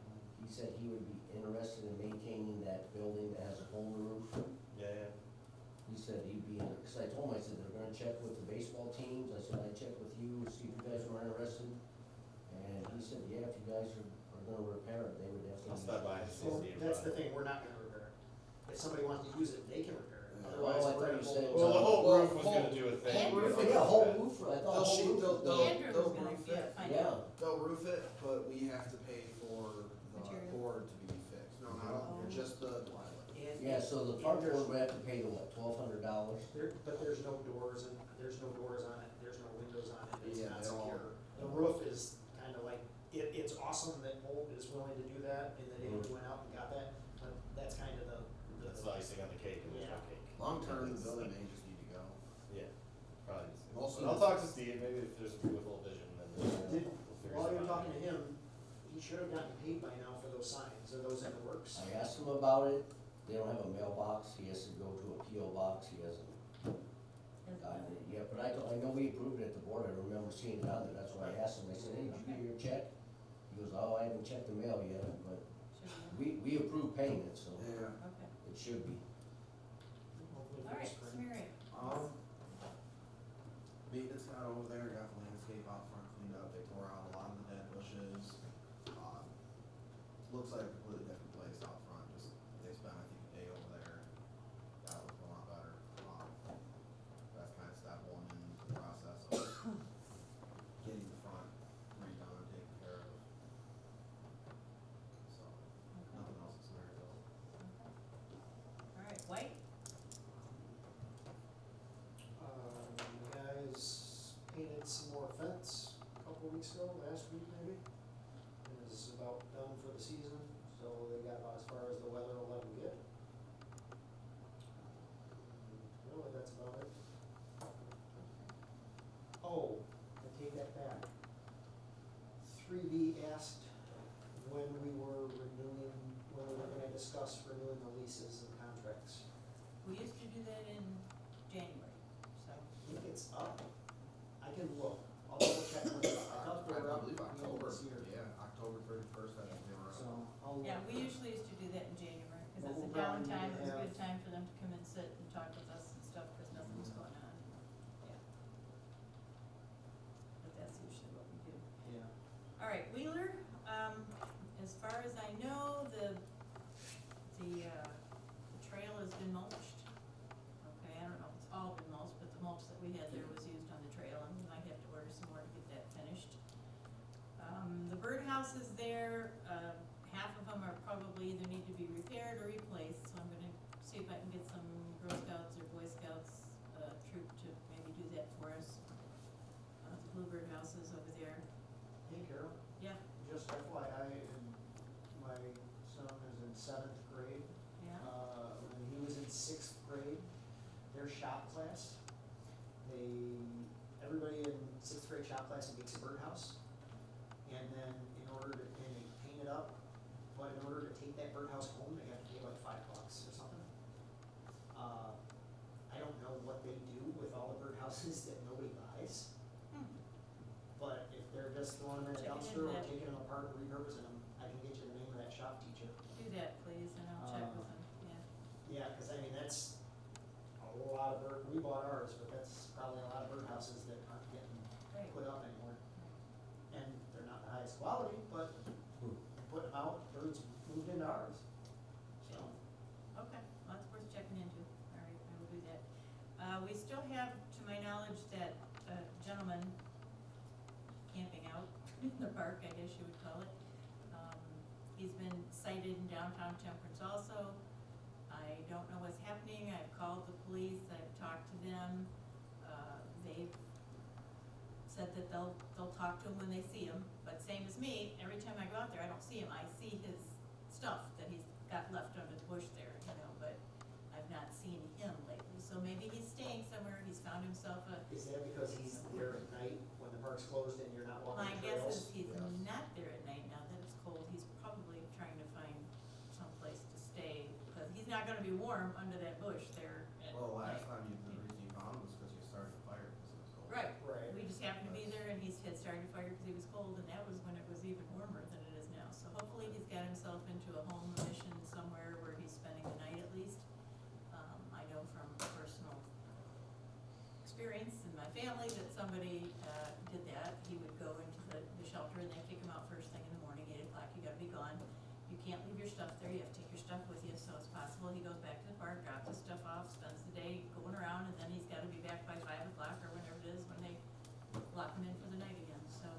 He said he would be interested in maintaining that building that has a hole in the roof.
Yeah,
He said he'd be, cause I told him, I said, they're gonna check with the baseball teams, I said, I'd check with you, see if you guys were interested. And he said, yeah, if you guys are gonna repair it, they would definitely.
I'll stop by and see
Well,
Steve.
that's the thing, we're not gonna repair it. If somebody wants to use it, they can repair it,
Yeah.
otherwise
Well, I
we're
thought
gonna
you
hold
said-
those
Well, the
up.
whole
Well,
roof was gonna do a thing.
And
Roof,
roof.
yeah, whole roof, I thought
They'll
whole
sheet-
roof
they'll-
was
they'll-
done.
Andrew was
they'll
gonna,
roof
yeah,
it.
find
Yeah.
out.
They'll roof it, but we have to pay for the
Material.
board to be fixed. No, not,
Oh.
just the plywood.
And-
Yeah, so the
and
park
there's-
board would have to pay the what, $1,200?
But there's no doors and, there's no doors on it, there's no windows on it, it's
Yeah,
not
they're all-
secure. The roof is kinda like, it's awesome that Mulch is willing to do that, and that he went out and got that, but that's kinda the.
That's the icing on the cake, and there's no
Yeah.
cake.
Long term, the building may just need to go.
Yeah, probably.
Most of
I'll
the-
talk to Steve, maybe if there's a peripheral vision, then we'll
Did,
figure
while you're
something out.
talking to him, he should have gotten paid by now for those signs, are those in the works?
I asked him about it, they don't have a mailbox, he has to go to a P.O. box, he hasn't gotten it yet, but I know we approved it at the board, I remember seeing it on there, that's why I asked him, I said, hey, did you get your check? He goes, oh, I haven't checked the mail yet, but
Should be.
we approved paying it, so
Yeah.
Okay.
it should be.
Hopefully for
Alright,
the
so
spring.
Mary.
Maintenance got over there, got the landscape out front cleaned up, they tore out a lot of the dead bushes. Looks like a completely different place out front, just, they spent, I think, a day over there, got it looking a lot better. That's kind of step one in the process of getting the front redone and taken care of. So, nothing else is there though.
Alright, White?
The guys painted some more fence a couple weeks ago, last week maybe. And is about done for the season, so they got about as far as the weather will let them get. Really, that's about it. Oh, I take that back. 3B asked when we were gonna discuss renewing the leases and contracts.
We used to do that in January, so.
I think it's up. I can look. I'll double check. when it's- I thought they were
I
up
believe
beginning of
October,
this year.
yeah, October 31st, I think they were up.
So I'll.
Yeah,
look.
we usually used to do that in January, cause
But
it's a
we'll probably
downtime,
need
it
to
was a good
have-
time for them to come and sit and talk with us and stuff, cause nothing was going on. Yeah. But that's usually what we do.
Yeah.
Alright, Wheeler, as far as I know, the trail has been mulched. Okay, I don't know if it's all been mulched, but the mulch that we had there was used on the trail, and we might have to order some more to get that finished. The birdhouse is there, half of them are probably either need to be repaired or replaced, so I'm gonna see if I can get some Girl Scouts or Boy Scouts, troop to maybe do that for us. The bluebird house is over there,
Hey Carol,
yeah,
just FYI, my son is in 7th grade.
yeah.
When he was in 6th grade, their shop class, everybody in 6th grade shop class makes a birdhouse. And then and they paint it up, but in order to take that birdhouse home, they have to pay like $5 or something. I don't know what they do with all the birdhouses that nobody buys,
Hmm.
but if just throwing them in a
Checking
dumpster or
into that.
taking them apart and repurposing them. I can get you the name of that shop teacher.
Do that, please, and I'll check with them, yeah.
Yeah, cause I mean, that's a lot of we bought ours, but that's probably a lot of birdhouses that aren't getting
Right.
put up anymore. And they're not the highest quality, but putting them out, birds moved into ours. So,
Okay, well, that's worth checking into. All right, I will do that. We still have, to my knowledge, that gentleman camping out in the park, I guess you would call it. He's been cited in downtown Temperance also. I don't know what's happening. I've called the police, I've talked to them. They've said that they'll talk to him when they see him, but same as me, every time I go out there, I don't see him. I see his stuff that he's got left under the bush there, you know, but I've not seen him lately. So maybe he's staying somewhere, he's found himself a,
is that because he's there at night when the park's closed and you're not walking
my
the
guess
trails?
is he's
Yes.
not there at night now that it's cold. He's probably trying to find someplace to stay, because he's not gonna be warm under that bush there at
Well, last
night.
time the reason you found him was because you started a fire because it was cold.
Right,
Right.
we just happened to be there and he had started a fire because he was cold, and that was when it was even warmer than it is now. So hopefully he's got himself into a home mission somewhere where he's spending the night at least. I know from personal experience in my family that somebody did that. He would go into the shelter and they kick him out first thing in the morning, 8 o'clock, you gotta be gone. You can't leave your stuff there, you have to take your stuff with you, so it's possible he goes back to the park, drops his stuff off, spends the day going around, and then he's gotta be back by 5 o'clock or whenever it is when they lock him in for the night again. So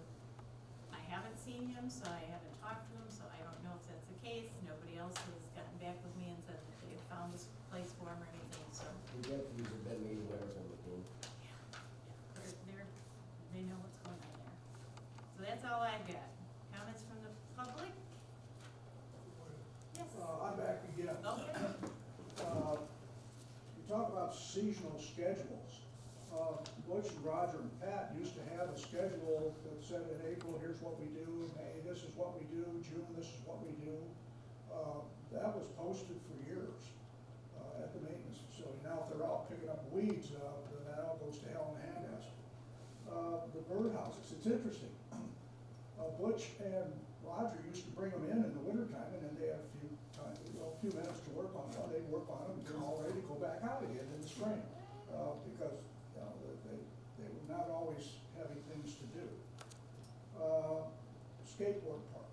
I haven't seen him, so I haven't talked to him, so I don't know if that's the case. Nobody else has gotten back with me and said that they have found this place for him or anything, so.
The deputies have been made aware of everything.
They know what's going on there. So that's all I've got. Comments from the public? Yes.
I'm back again.
Okay.
You talk about seasonal schedules. Butch and Roger and Pat used to have a schedule that said in April, here's what we do, May, this is what we do, June, this is what we do. That was posted for years at the maintenance facility. Now, if they're out picking up weeds, then that all goes to hell in a handbasket. The birdhouses, it's interesting. Butch and Roger used to bring them in the wintertime, and then they had a few minutes to work on them. They'd work on them, and they're all ready to go back out again in the spring, because, you know, they were not always having things to do. Skateboard park.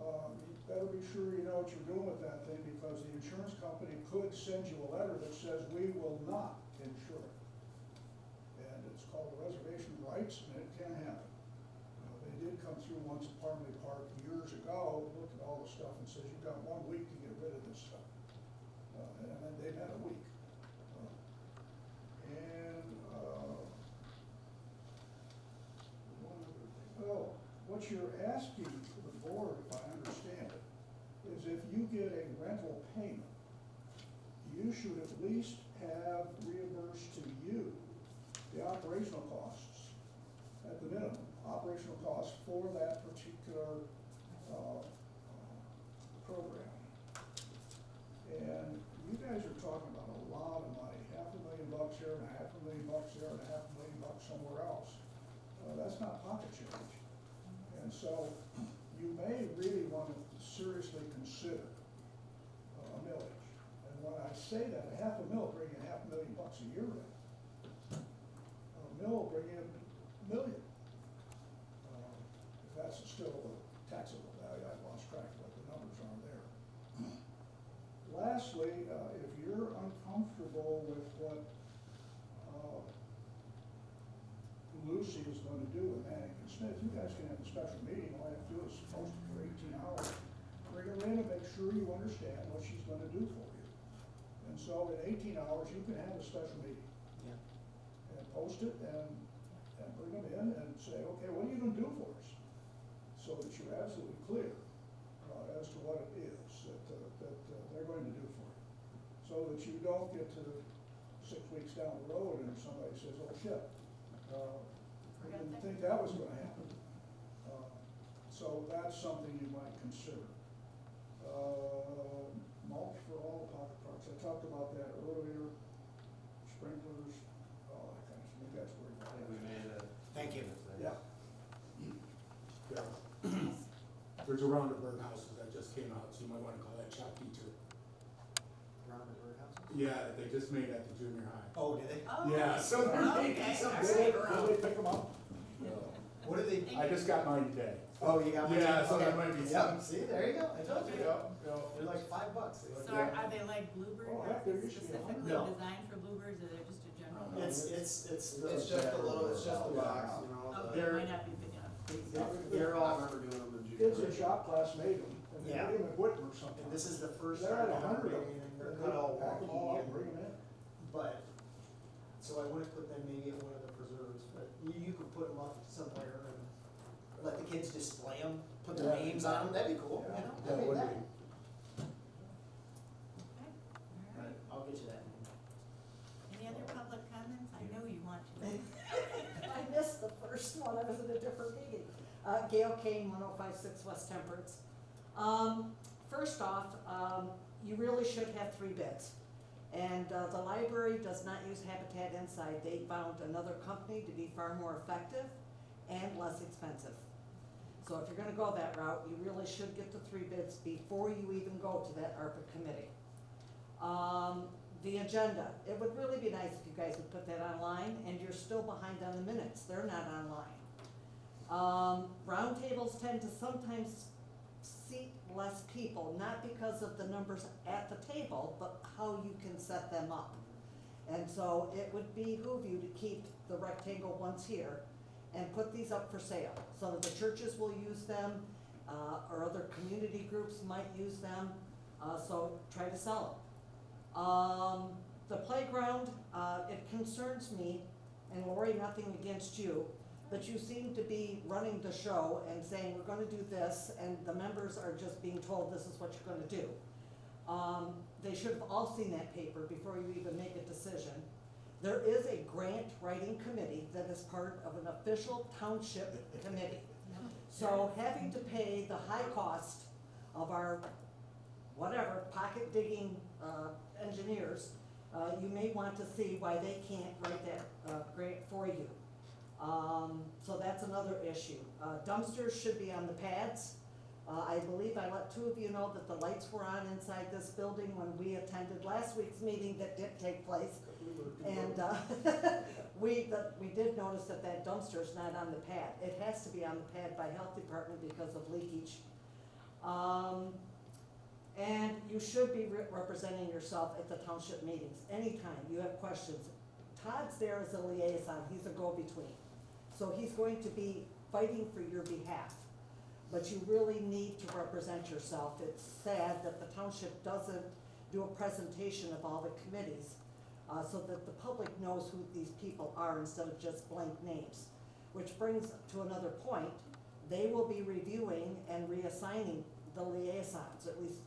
You better be sure you know what you're doing with that thing, because the insurance company could send you a letter that says, we will not insure it. And it's called a reservation of rights, and it can happen. They did come through once at Parmley Park years ago, looked at all the stuff and says, you've got 1 week to get rid of this stuff. And then they've had a week. What you're asking the board, if I understand it, is if you get a rental payment, you should at least have reimbursed to you the operational costs, at the minimum, operational costs for that particular program. And you guys are talking about a lot of money, $500,000 here and $500,000 there and $500,000 somewhere else. That's not pocket change. And so you may really want to seriously consider a millage. And when I say that, $500,000 bring in $500,000 a year in. A mill will bring in $1 million. If that's still a taxable value, I've lost track of what the numbers are there. Lastly, if you're uncomfortable with what Lucy is going to do with Manning and Smith, you guys can have a special meeting. All you have to do is post it for 18 hours. Bring her in and make sure you understand what she's going to do for you. And so in 18 hours, you can have a special meeting.
Yeah.
And post it and bring them in and say, okay, what are you going to do for us? So that you're absolutely clear as to what it is that they're going to do for you. So that you don't get to 6 weeks down the road and somebody says, oh shit, I didn't think that was going to happen. So that's something you might consider. Mulch for all the pocket parks. I talked about that earlier. Sprinklers, all that kind of stuff. That's where
I think we made a.
Thank you.
Yeah.
There's a round of birdhouses that just came out, so you might wanna call that Chop Teacher.
Around the birdhouses?
Yeah, they just made at the junior high.
Oh, did they?
Oh,
Yeah, so they're
okay,
making some
all
big
right.
around.
Did they pick them up?
What do they?
I just got mine today.
Oh, you got one?
Yeah, so
Okay.
that might be
Yeah,
some.
see, there you go, I told you.
Yeah.
They're like $5.
So are they like bluebird,
Oh,
or
heck, there used to be a
specifically
hundred. No.
designed for bluebirds, or they're just a general?
No.
It's the.
It's just a little, it's just the box, you know,
Okay,
they're-
might not be big enough.
They're
I
all,
remember doing them in junior.
Kids in shop class made them, and they
Yeah.
made them at Whitmer sometimes.
and this is the first.
They're at
time
100 of
operating,
them,
and they're
and
cut all
they pack them all up and
wonky
bring them in.
but, so I wouldn't put them maybe at one of the preserves, but you could put them up somewhere and let the kids display them, put their
Yeah.
names on them, that'd be cool, you
Yeah.
know?
That would be.
Okay, all right.
I'll get you that.
Any other public comments? I know you want to.
I missed the first one, I was in a different meeting. Gail Kane, 1056 West Temperance. First off, you really should have 3 bids. And the library does not use Habitat Inside. They found another company to be far more effective and less expensive. So if you're gonna go that route, you really should get the 3 bids before you even go to that ARPA committee. The agenda, it would really be nice if you guys would put that online, and you're still behind on the minutes, they're not online. Roundtables tend to sometimes seat less people, not because of the numbers at the table, but how you can set them up. And so it would behoove you to keep the rectangle ones here and put these up for sale, so that the churches will use them, or other community groups might use them, so try to sell them. The playground, it concerns me, and Lori, nothing against you, but you seem to be running the show and saying, we're gonna do this, and the members are just being told this is what you're gonna do. They should have all seen that paper before you even make a decision. There is a grant writing committee that is part of an official township committee. So having to pay the high cost of our, whatever, pocket digging, engineers, you may want to see why they can't write that, grant for you. So that's another issue. Dumpsters should be on the pads. I believe I let 2 of you know that the lights were on inside this building when we attended last week's meeting that did take place. And, we did notice that that dumpster's not on the pad. It has to be on the pad by health department because of leakage. And you should be representing yourself at the township meetings, anytime you have questions. Todd's there as a liaison, he's a go-between. So he's going to be fighting for your behalf, but you really need to represent yourself. It's sad that the township doesn't do a presentation of all the committees, so that the public knows who these people are instead of just blank names. Which brings to another point, they will be reviewing and reassigning the liaisons, at least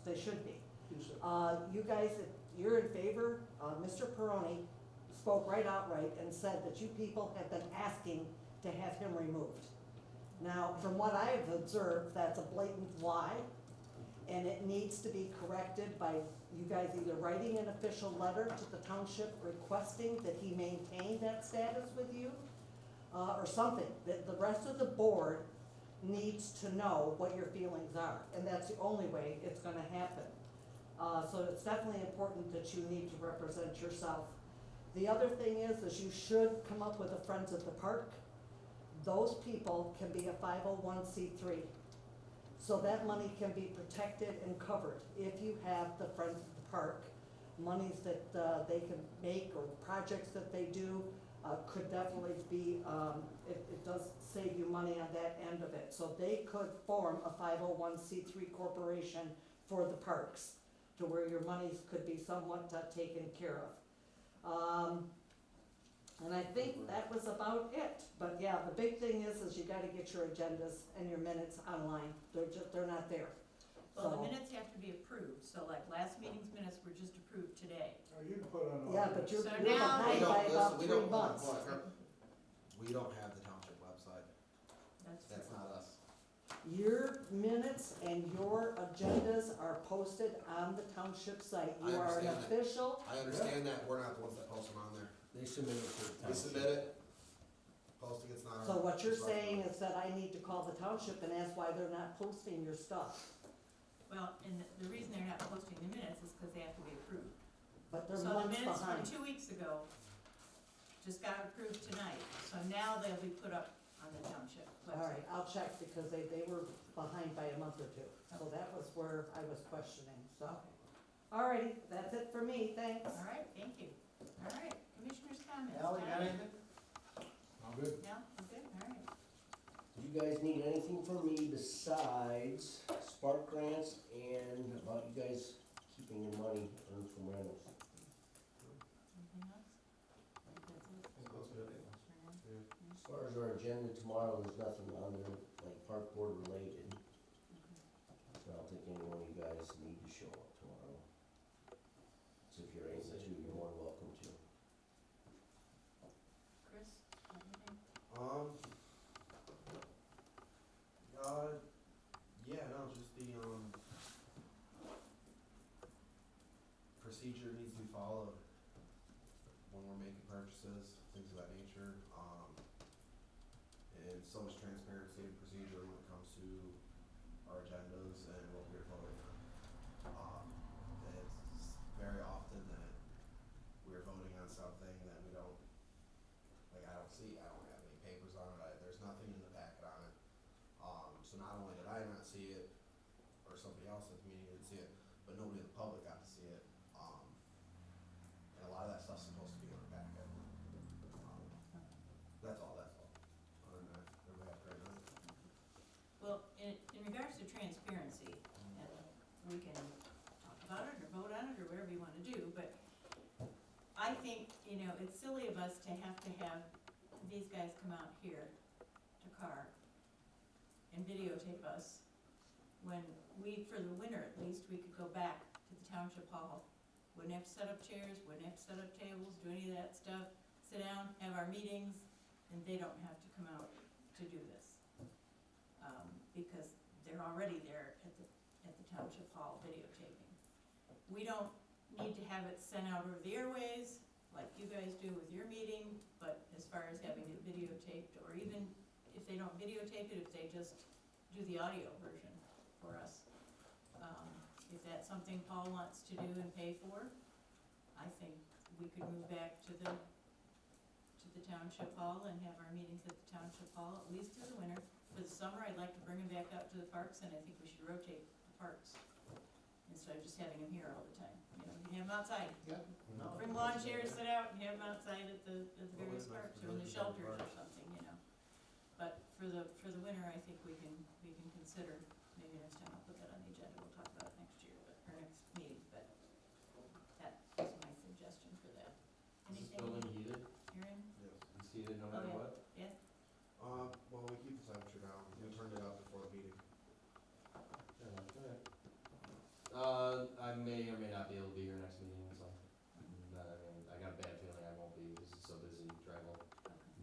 they should be. You guys, if you're in favor, Mr. Peroni spoke right outright and said that you people have been asking to have him removed. Now, from what I have observed, that's a blatant lie, and it needs to be corrected by you guys either writing an official letter to the township requesting that he maintain that status with you, or something, that the rest of the board needs to know what your feelings are, and that's the only way it's gonna happen. So it's definitely important that you need to represent yourself. The other thing is you should come up with a Friends of the Park. Those people can be a 501c3. So that money can be protected and covered if you have the Friends of the Park. Monies that they can make or projects that they do could definitely be, it does save you money on that end of it. So they could form a 501c3 corporation for the parks to where your monies could be somewhat taken care of. And I think that was about it. But yeah, the big thing is you gotta get your agendas and your minutes online. They're not there.
Well, the
So-
minutes have to be approved, so like last meeting's minutes were just approved today.
You can put on.
Yeah, but you're
So
you're
now-
behind
We
by
don't,
about
listen,
3 months.
we don't have the township website,
That's
that's
true.
not us.
Your minutes and your agendas are posted on the township site.
I
You are an
understand that.
official.
I understand that, we're not the ones that post them on there.
They submit it to the
We
township.
submit it, Posting, it's not.
So what you're
it's not-
saying is that I need to call the township and ask why they're not posting your stuff,
Well, and the reason they're not posting the minutes is because they have to be approved.
but they're
So the
months
minutes from
behind.
2 weeks ago just got approved tonight, so now they'll be put up on the township
All right,
website.
I'll check because they were behind by a month or two. So that was where I was questioning, so. All righty, that's it for me, thanks.
All right, thank you. All right, commissioners' comments.
Al, you got anything?
I'm good.
No, okay, all right.
Do you guys need anything from me besides spark grants and about you guys keeping your money earned from rentals?
Anything else? I think that's it.
I think that's good.
Fran?
As far as our agenda tomorrow, there's nothing on there like park board related. So I don't think any one of you guys need to show up tomorrow. So if you're able to, you're more than welcome to.
Chris, anything?
Yeah, no, just the, procedure needs to be followed when we're making purchases, things of that nature. And so much transparency and procedure when it comes to our agendas and what we're voting on. It's very often that we're voting on something that we don't, like, I don't have any papers on it, there's nothing in the packet on it. So not only did I not see it, or somebody else at the meeting didn't see it, but nobody in the public got to see it. And a lot of that stuff's supposed to be in our packet. That's all. Other than that, everybody have a great night.
Well, in regards to transparency, and we can talk about it or vote on it or whatever you wanna do, but I think, it's silly of us to have these guys come out here to Carr and videotape us when we, for the winter at least, we could go back to the township hall. Wouldn't have to set up chairs, wouldn't have to set up tables, do any of that stuff, sit down, have our meetings, and they don't have to come out to do this. Because they're already there at the township hall videotaping. We don't need to have it sent out over the airways, like you guys do with your meeting, but as far as having it videotaped, or even if they don't videotape it, if they just do the audio version for us. If that's something Paul wants to do and pay for, I think we could move back to the township hall and have our meetings at the township hall, at least through the winter. For the summer, I'd like to bring them back up to the parks, and I think we should rotate the parks instead of just having them here all the time. You can have them outside.
Yep. No.
Bring lawn chairs, sit out, and have them outside at the various parks or in the shelters or something, But for the winter, I think we can consider, maybe next time I'll put that on the agenda, we'll talk about it next year, or next meeting, but that is my suggestion for that.
Is this
Anything,
building heated?
Aaron?
Yes.
It's heated no
Oh,
matter
yeah.
what?
Yeah?
Well, we keep the temperature down. We turned it up before the meeting.
I may or may not be able to be here next meeting, so, I got a bad feeling I won't be, this is so busy, travel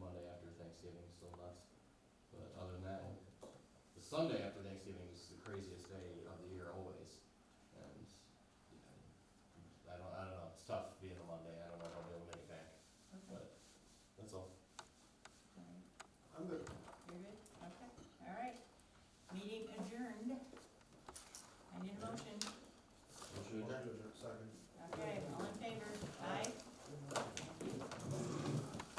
Monday after Thanksgiving, is still nuts. But other than that, the Sunday after Thanksgiving is the craziest day of the